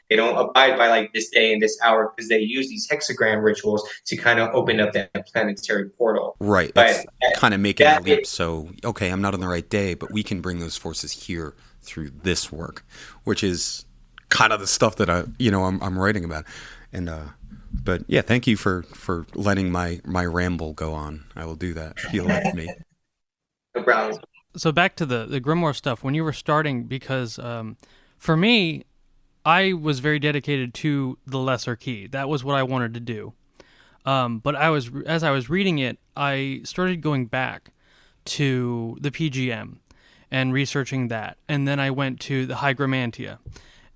They don't abide by like this day and this hour because they use these hexagram rituals to kind of open up that planetary portal. Right. But that's kind of making a leap. So, okay, I'm not on the right day, but we can bring those forces here through this work, which is kind of the stuff that I'm writing about. And but yeah, thank you for letting my ramble go on. I will do that. You let me. No problem. So back to the grimoire stuff when you were starting, because for me, I was very dedicated to the lesser key. That was what I wanted to do. But as I was reading it, I started going back to the PGM and researching that, and then I went to the Hygromantia,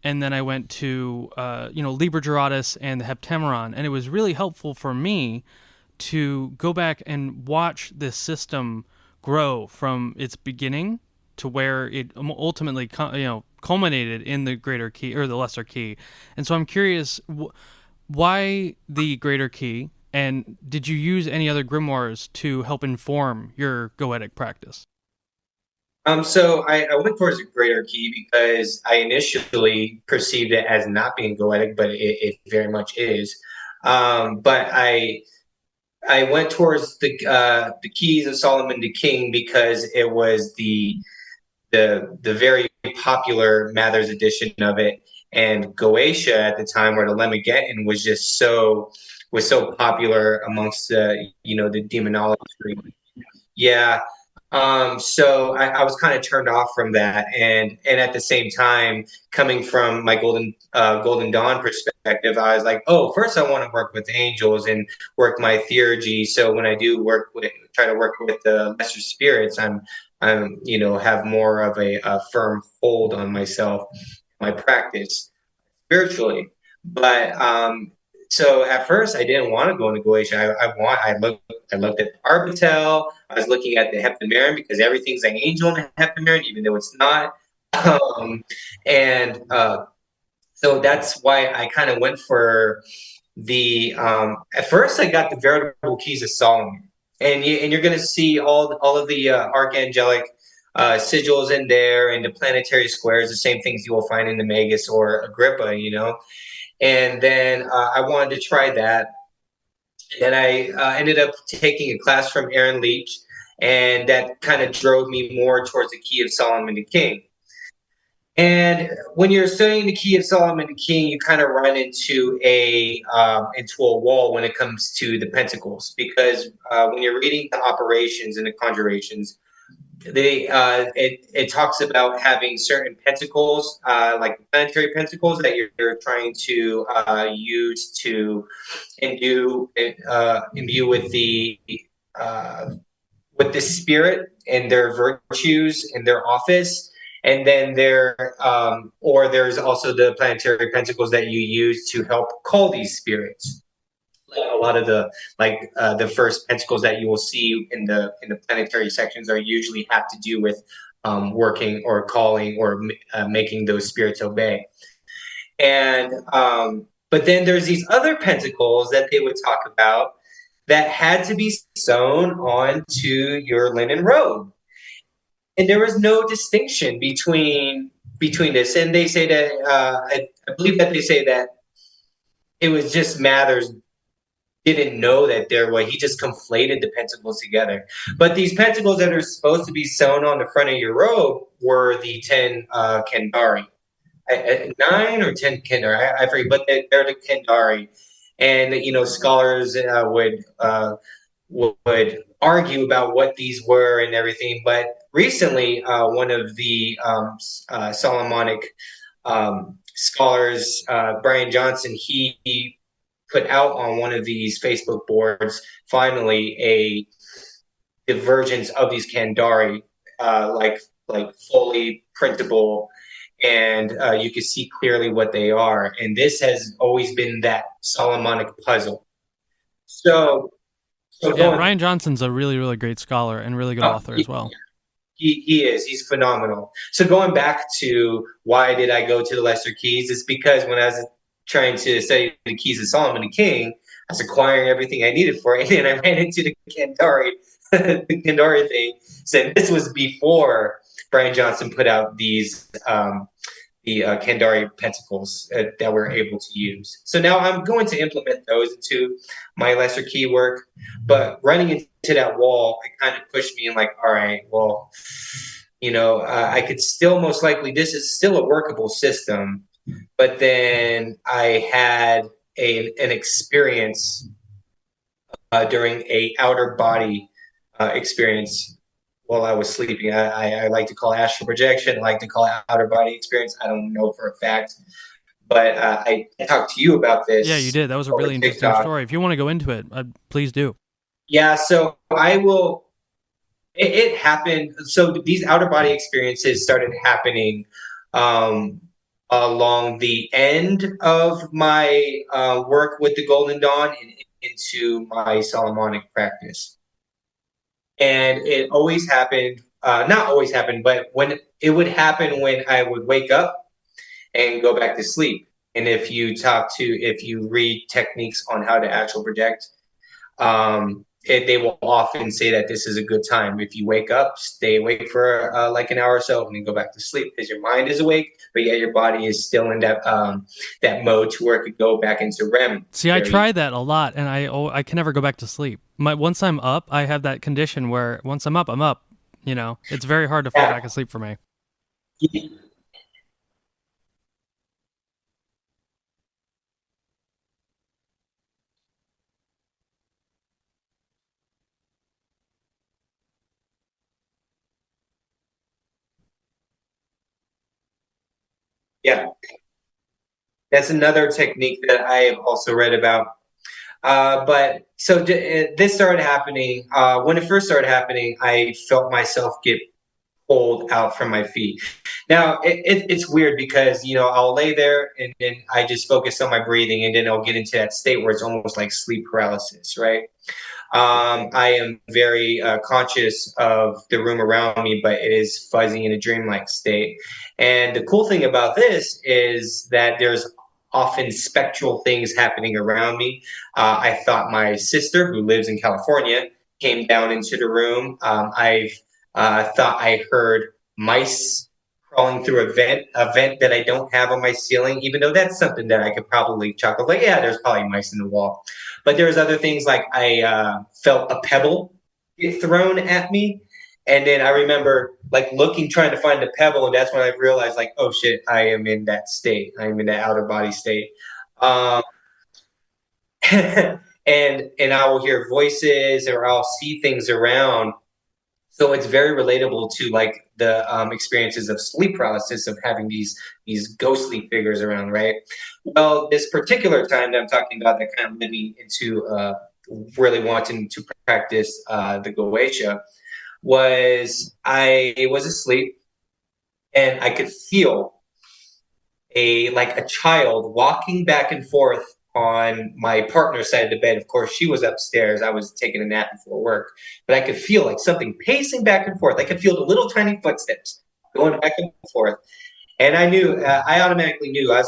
and then I went to Liber Geratus and the Heptameron, and it was really helpful for me to go back and watch this system grow from its beginning to where it ultimately culminated in the greater key or the lesser key. And so I'm curious, why the greater key, and did you use any other grimoires to help inform your goetic practice? So I went towards a greater key because I initially perceived it as not being goetic, but it very much is. But I went towards the keys of Solomon the King because it was the very popular Mather's edition of it, and Goetia at the time, where the Lemegeton was so popular amongst the demonology. Yeah. So I was kind of turned off from that, and at the same time, coming from my Golden Dawn perspective, I was like, oh, first I want to work with angels and work my theurgy. So when I do try to work with the lesser spirits, I'm have more of a firm hold on myself, my practice spiritually. But so at first I didn't want to go into Goetia. I looked at Arbitel. I was looking at the Heptameron because everything's an angel in the Heptameron, even though it's not. Um, and So that's why I kind of went for the. At first, I got the veritable keys of Solomon, and you're going to see all of the archangelic sigils in there, and the planetary squares, the same things you will find in the Magus or Agrippa, And then I wanted to try that. And I ended up taking a class from Aaron Leach, and that kind of drove me more towards the Key of Solomon the King. And when you're studying the Key of Solomon the King, you kind of run into a wall when it comes to the pentacles, because when you're reading the operations and the conjurations, it talks about having certain pentacles, like planetary pentacles, that you're trying to use to imbue uh, with the spirit and their virtues and their office. And then there's also the planetary pentacles that you use to help call these spirits. Like a lot of the first pentacles that you will see in the planetary sections are usually have to do with working or calling or making those spirits obey. And but then there's these other pentacles that they would talk about that had to be sewn onto your linen robe, and there was no distinction between this. And they say that I believe that they say that it was just Mathers didn't know that there were. He just conflated the pentacles together. But these pentacles that are supposed to be sewn on the front of your robe were the 10 Kandari. 9 or 10 Kandari, I forget, but they're the Kandari. And, scholars would argue about what these were and everything. But recently, one of the Solomonic scholars, Brian Johnson, he put out on one of these Facebook boards finally a divergence of these Kandari, like fully printable, and you can see clearly what they are. And this has always been that Solomonic puzzle. So, so Yeah, going, Brian Johnson's a really, really great scholar and really good author as well. he is. He's phenomenal. So going back to why did I go to the Lesser Keys? It's because when I was trying to study the Keys of Solomon the King, I was acquiring everything I needed for it, and then I ran into the Kandari, the Kandari thing. So this was before Brian Johnson put out the Kandari pentacles that we're able to use. So now I'm going to implement those into my lesser key work. But running into that wall, it kind of pushed me in like, all right, well, I could still most likely, this is still a workable system. But then I had an experience during a outer body experience while I was sleeping. I like to call it astral projection. I like to call it outer body experience. I don't know for a fact, but I talked to you about Yeah, you this did. That was a over really interesting TikTok. story. If you want to go into it, please do. Yeah, so I will. It happened. So these out of body experiences started happening um, along the end of my work with the Golden Dawn and into my Solomonic practice. And it always happened, not always happened, but when it would happen when I would wake up and go back to sleep. And if you read techniques on how to actual project, they will often say that this is a good time. If you wake up, stay awake for like an hour or so, and then go back to sleep because your mind is awake, but yet your body is still in that mode to where it could go back into REM. See, I Very try that a lot, and I can never go back to sleep. Once I'm up, I have that condition where once I'm up, I'm up. You know, it's very hard to fall yeah, back asleep for me. yeah. That's another technique that I've also read about. But so this started happening when it first started happening. I felt myself get pulled out from my feet. Now it's weird because I'll lay there and then I just focus on my breathing, and then I'll get into that state where it's almost like sleep paralysis, right? I am very conscious of the room around me, but it is fuzzy in a dreamlike state. And the cool thing about this is that there's often spectral things happening around me. I thought my sister, who lives in California, came down into the room. I've thought I heard mice crawling through a vent that I don't have on my ceiling, even though that's something that I could probably chalk up. Like, yeah, there's probably mice in the wall. But there's other things like I felt a pebble get thrown at me. And then I remember like looking, trying to find the pebble. And that's when I realized like, oh shit, I am in that state. I am in that outer body state. Um, and I will hear voices or I'll see things around. So it's very relatable to like the experiences of sleep paralysis of having these ghostly figures around, right? Well, this particular time that I'm talking about that kind of led me into really wanting to practice the Goetia was I was asleep and I could feel a child walking back and forth on my partner's side of the bed. Of course, she was upstairs. I was taking a nap before work, but I could feel like something pacing back and forth. I could feel the little tiny footsteps going back and forth, and I knew. I automatically knew. I'm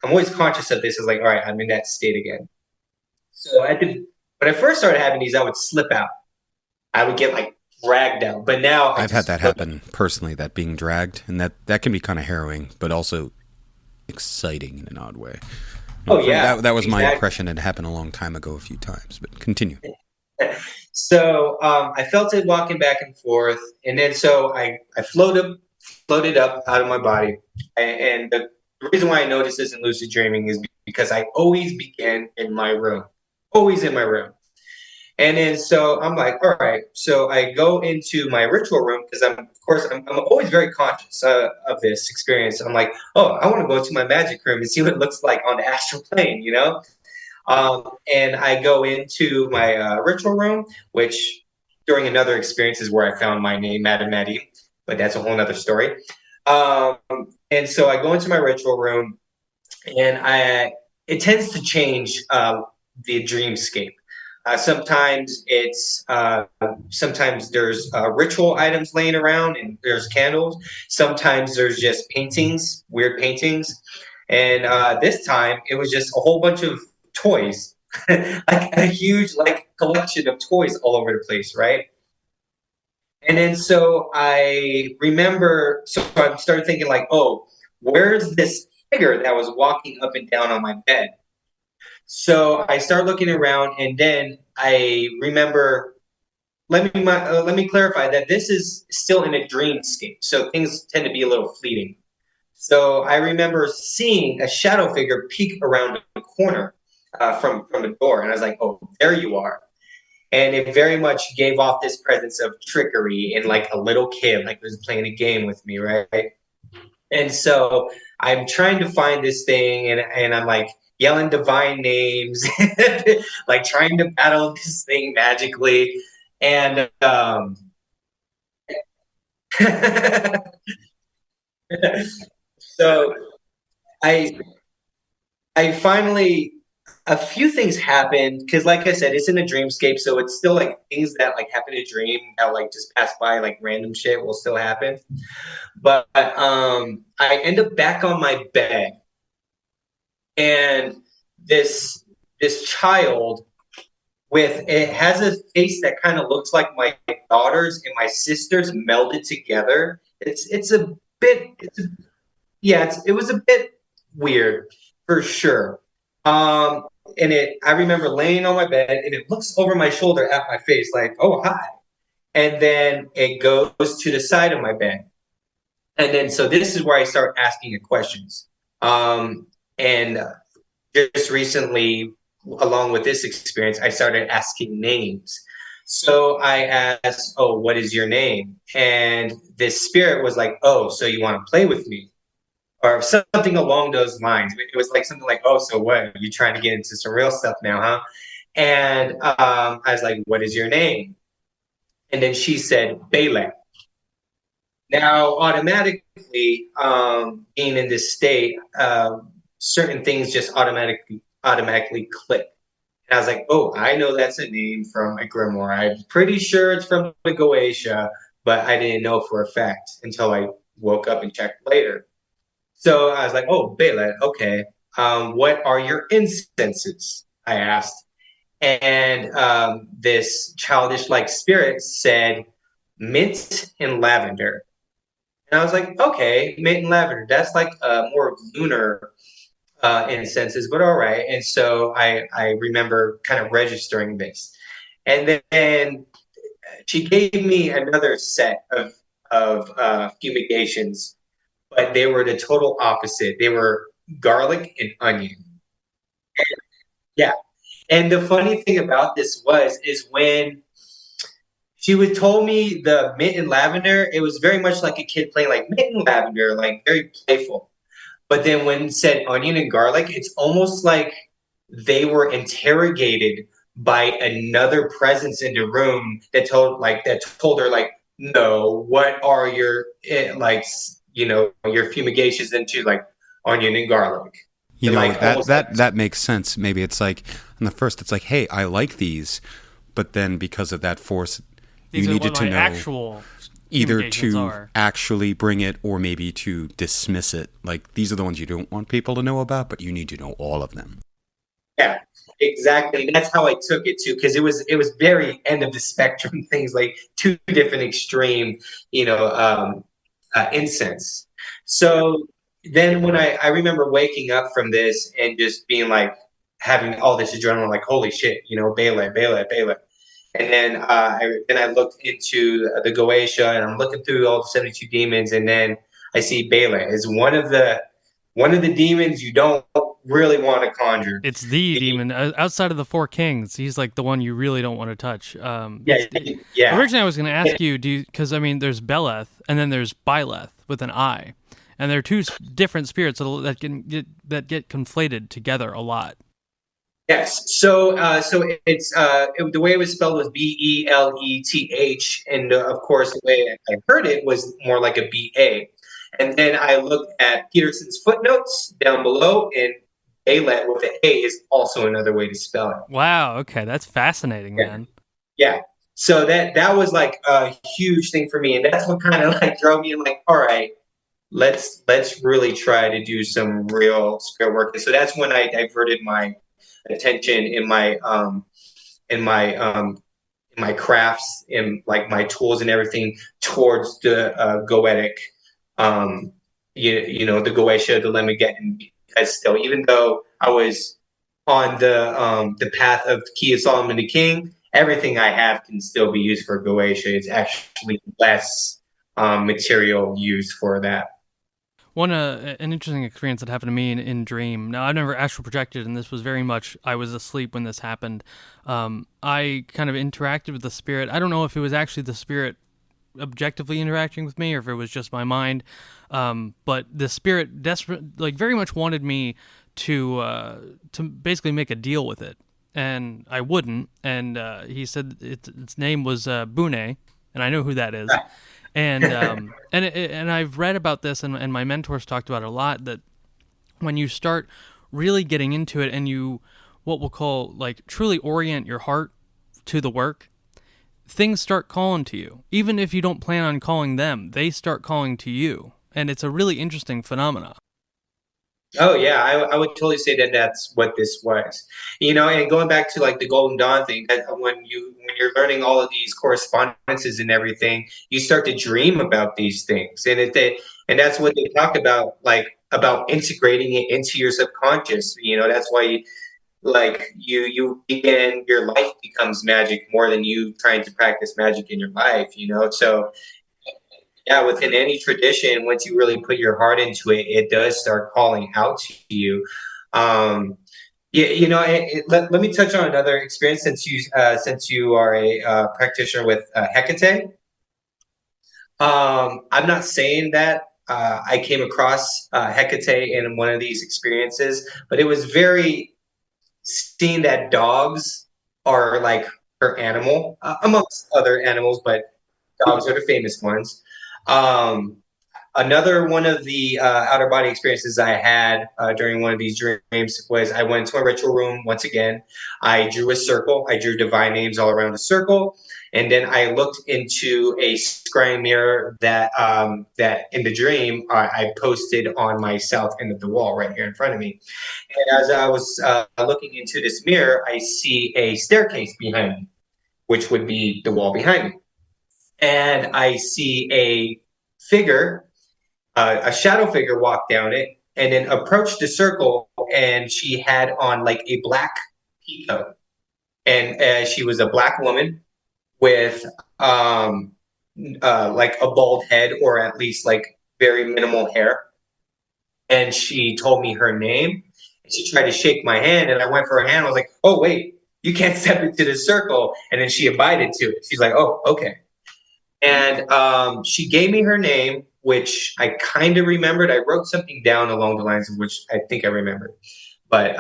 always conscious of this. I was like, all right, I'm in that state again. So when I first started having these, I would slip out. I would get like dragged out, but now I I've had just that happen personally, that being dragged, and that can be kind of harrowing, but also exciting in an odd way. oh yeah, That was my exactly. impression. It happened a long time ago, a few times, but continue. So I felt it walking back and forth, and then so I floated up out of my body, and the reason why I noticed this in lucid dreaming is because I always begin in my room, always in my room. And then so I'm like, all right. So I go into my ritual room because of course, I'm always very conscious of this experience. I'm like, oh, I want to go to my magic room and see what it looks like on the astral plane, you know? And I go into my ritual room, which during another experience is where I found my name, Man of Madim, but that's a whole other story. Um, and so I go into my ritual room, and it tends to change the dreamscape. Sometimes there's ritual items laying around and there's candles. Sometimes there's just paintings, weird paintings, and this time it was just a whole bunch of toys, like a huge like collection of toys all over the place, right? And then so I remember, so I started thinking like, oh, where's this figure that was walking up and down on my bed? So I started looking around, and then I remember. Let me clarify that this is still in a dreamscape, so things tend to be a little fleeting. So I remember seeing a shadow figure peek around the corner from the door, and I was like, "Oh, there you are." And it very much gave off this presence of trickery and like a little kid, like was playing a game with me, right? And so I'm trying to find this thing, and I'm like yelling divine names, like trying to battle this thing magically, and so I I finally a few things happened because like I said, it's in a dreamscape, so it's still like things that like happen in a dream that like just pass by, like random shit will still happen. But I end up back on my bed, and this this child with it has a face that kind of looks like my daughter's and my sister's melded together. It's a bit it's a, yeah, it was a bit weird for sure. And I remember laying on my bed, and it looks over my shoulder at my face like, "Oh, hi." And then it goes to the side of my bed. And then so this is where I start asking it questions. And just recently, along with this experience, I started asking names. So I asked, "Oh, what is your name?" And this spirit was like, "Oh, so you want to play with me?" Or something along those lines. It was like something like, "Oh, so what? You trying to get into some real stuff now, huh?" And I was like, "What is your name?" And then she said, "Bele." Now, automatically, being in this state, certain things just automatically click. And I was like, "Oh, I know that's a name from a grimoire. I'm pretty sure it's from the Goetia, but I didn't know for a fact until I woke up and checked later." So I was like, "Oh, Bela, okay. What are your incenses?" I asked. And this childish like spirit said, "Mint and lavender." And I was like, "Okay, mint and lavender. That's like more lunar incenses, but all right." And so I remember kind of registering this. And then she gave me another set of fumigations, but they were the total opposite. They were garlic and onion. Yeah. And the funny thing about this is when she would told me the mint and lavender, it was very much like a kid playing like mint and lavender, like very playful. But then when it said onion and garlic, it's almost like they were interrogated by another presence in the room that told her like, "No, what are your your fumigations into like onion and garlic?" You And know, like that almost like that makes sense. Maybe it's like on the first, it's like, hey, I like these, but then because of that force, you These are what needed to my know actual either fumigations to are. actually bring it or maybe to dismiss it. Like these are the ones you don't want people to know about, but you need to know all of them. yeah, exactly. And that's how I took it too, because it was very end of the spectrum things, like two different extreme, you know, incense. So then when I remember waking up from this and just being like having all this adrenaline, like holy shit, Bela, Bela, Bela. And then I looked into the Goetia, and I'm looking through all the 72 demons, and then I see Bela is one of the demons you don't really want to conjure. It's the The, demon outside of the four kings. He's like the one you really don't want to touch. yeah, yeah, Originally I was going to ask you, because I mean, there's Beleth and then there's Byleth with an I, and they're two different spirits that get conflated together a lot. yes. So the way it was spelled was Beleth, and of course the way I heard it was more like a BA. And then I looked at Peterson's footnotes down below, and Alet with an A is also another way to spell it. Wow. Okay, that's fascinating, Yeah, man. yeah. So that was like a huge thing for me, and that's what kind of like drove me. Like, all right, let's really try to do some real spirit work. And so that's when I diverted my attention in my crafts, in like my tools and everything towards the goetic, um, the Goetia, the Lemegeddon. Because still, even though I was on the path of the Key of Solomon the King, everything I have can still be used for Goetia. It's actually less material used for that. One an interesting experience that happened to me in Dream. Now I've never astral projected, and this was very much I was asleep when this happened. I kind of interacted with the spirit. I don't know if it was actually the spirit objectively interacting with me or if it was just my mind. But the spirit desperate, like very much wanted me to basically make a deal with it, and I wouldn't. And he said its name was Bune, and I know who that is. And I've read about this, and my mentors talked about it a lot. That when you start really getting into it, and you what we'll call like truly orient your heart to the work, things start calling to you. Even if you don't plan on calling them, they start calling to you, and it's a really interesting phenomena. Oh yeah, I would totally say that that's what this was. And going back to like the Golden Dawn thing, that when you're learning all of these correspondences and everything, you start to dream about these things, and that's what they talk about, like about integrating it into your subconscious. That's why you begin your life becomes magic more than you trying to practice magic in your life. So yeah, within any tradition, once you really put your heart into it, it does start calling out to you. Um, yeah, let me touch on another experience since you are a practitioner with Hecate. I'm not saying that I came across Hecate in one of these experiences, but it was very seeing that dogs are like her animal, amongst other animals, but dogs are the famous ones. Um, Another one of the outer body experiences I had during one of these dreams was I went to a ritual room once again. I drew a circle. I drew divine names all around the circle, and then I looked into a scrying mirror that in the dream I posted on my south end of the wall right here in front of me. And as I was looking into this mirror, I see a staircase behind me, which would be the wall behind me, and I see figure a shadow figure walked down it and then approached the circle, and she had on like a black peacoat, and she was a black woman with like a bald head, or at least like very minimal hair, and she told me her name. She tried to shake my hand, and I went for her hand. I was like, oh wait, you can't step into the circle. And then she abided to it. She's like, oh, okay. And she gave me her name, which I kind of remembered. I wrote something down along the lines of which I think I remembered. But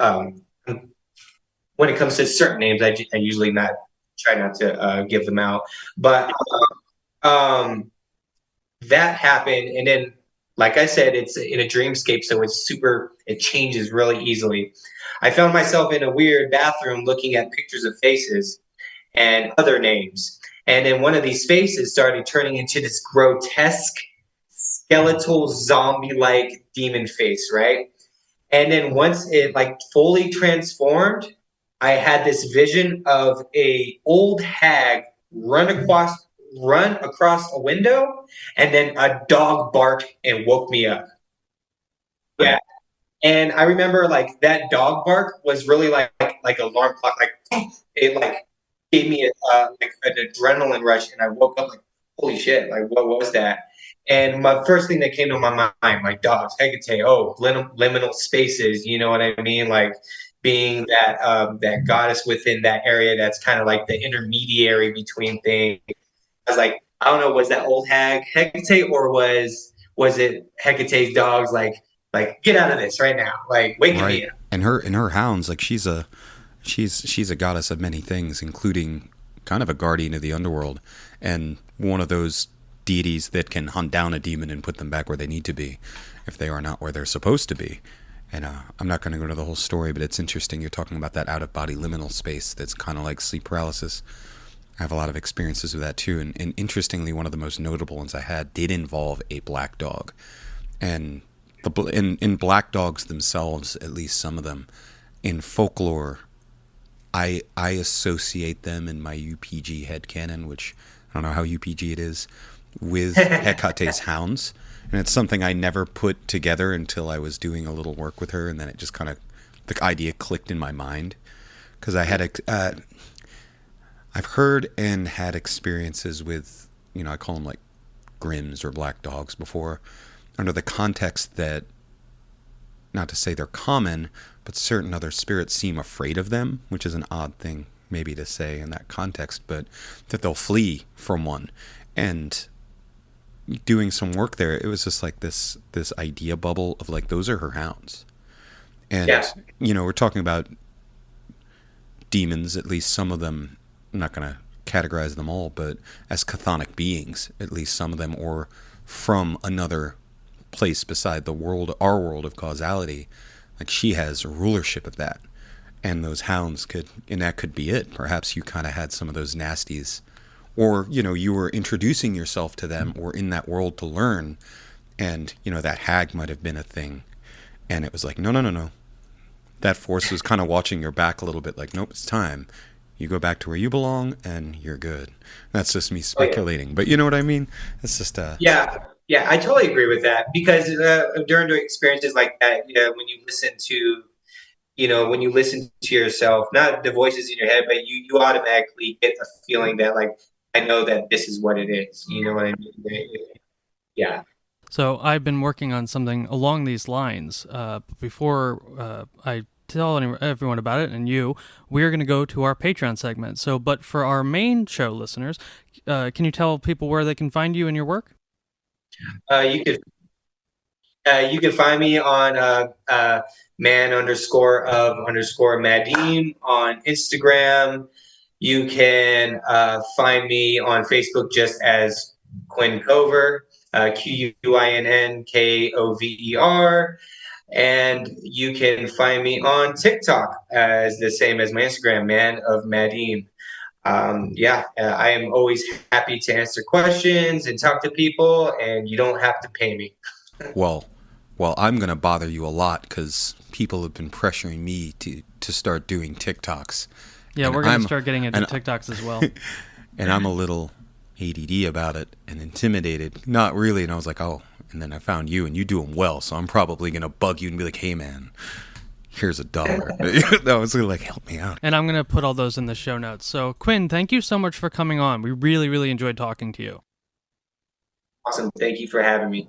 when it comes to certain names, I usually not try not to give them out. But um, that happened, and then, like I said, it's in a dreamscape, so it changes really easily. I found myself in a weird bathroom looking at pictures of faces and other names. And then one of these faces started turning into this grotesque, skeletal, zombie-like demon face, right? And then once it like fully transformed, I had this vision of a old hag run across a window, and then a dog barked and woke me up. Yeah. And I remember like that dog bark was really like an alarm clock, like it like gave me like an adrenaline rush, and I woke up like, holy shit, like what was that? And my first thing that came to my mind, like dogs, Hecate, oh, liminal spaces, you know what I mean? Like being that goddess within that area that's kind of like the intermediary between things. I was like, I don't know, was that old hag Hecate, or was it Hecate's dogs like get out of this right now, like waking me Right. up? And her hounds, like she's a goddess of many things, including kind of a guardian of the underworld, and one of those deities that can hunt down a demon and put them back where they need to be if they are not where they're supposed to be. And I'm not going to go into the whole story, but it's interesting you're talking about that out of body liminal space that's kind of like sleep paralysis. I have a lot of experiences with that too, and interestingly, one of the most notable ones I had did involve a black dog, and in black dogs themselves, at least some of them, in folklore, I associate them in my UPG headcanon, which I don't know how UPG it is, with Hecate's hounds. And it's something I never put together until I was doing a little work with her, and then it just kind of, the idea clicked in my mind. Because I've heard and had experiences with, I call them like Grims or black dogs before, under the context that, not to say they're common, but certain other spirits seem afraid of them, which is an odd thing maybe to say in that context, but that they'll flee from one. And doing some work there, it was just like this idea bubble of like those are her hounds, and Yeah. we're talking about demons, at least some of them. I'm not going to categorize them all, but as chthonic beings, at least some of them, or from another place beside the world, our world of causality. Like she has rulership of that, and those hounds could, and that could be it. Perhaps you kind of had some of those nasties, or you were introducing yourself to them, or in that world to learn, and that hag might have been a thing, and it was like, no, no, no, no. That force was kind of watching your back a little bit, like, nope, it's time. You go back to where you belong, and you're good. That's just me Oh, yeah. speculating, but you know what I mean? It's just Yeah. Yeah, I totally agree with that because during experiences like that, when you listen to, when you listen to yourself, not the voices in your head, but you automatically get a feeling that like, I know that this is what it is. You know what I mean? Yeah. So I've been working on something along these lines. Before I tell everyone about it, and we're going to go to our Patreon segment. So, but for our main show listeners, can you tell people where they can find you and your work? You can find me on man_of_Madim on Instagram. You can find me on Facebook just as Quinn Cover, QUINNKOVER. And you can find me on TikTok as the same as my Instagram, Man of Madim. I am always happy to answer questions and talk to people, and you don't have to pay me. well, I'm going to bother you a lot because people have been pressuring me to start doing TikToks. Yeah, And we're going to I'm start getting into and, TikToks as well. and I'm a little ADD about it and intimidated. Not really. And I was like, oh, and then I found you and you do them well. So I'm probably going to bug you and be like, hey, man, here's $1. I was like, help me out. And I'm going to put all those in the show notes. So, Quinn, thank you so much for coming on. We really, really enjoyed talking to you. Awesome. Thank you for having me.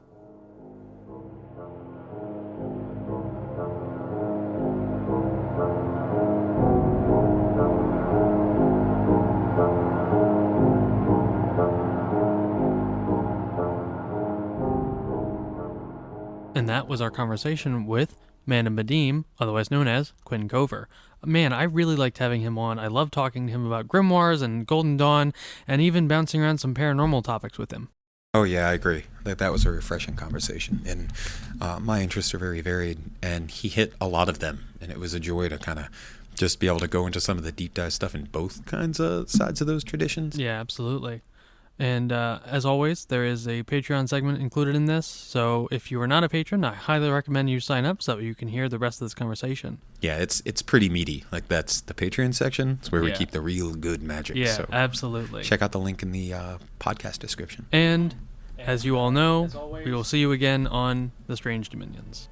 And that was our conversation with Man of Madim, otherwise known as Quinn Cover. Man, I really liked having him on. I love talking to him about grimoires and Golden Dawn, and even bouncing around some paranormal topics with him. Oh, yeah, I agree. That was a refreshing conversation. And my interests are very varied, and he hit a lot of them. And it was a joy to kind of just be able to go into some of the deep dive stuff in both kinds of sides of those traditions. Yeah, absolutely. And as always, there is a Patreon segment included in this. So if you are not a patron, I highly recommend you sign up so you can hear the rest of this conversation. Yeah, it's pretty meaty. Like, that's the Patreon section. It's where we Yeah. keep the real good magic. Yeah, So absolutely. check out the link in the podcast description. And as you all know, we will see you again on The Strange Dominions.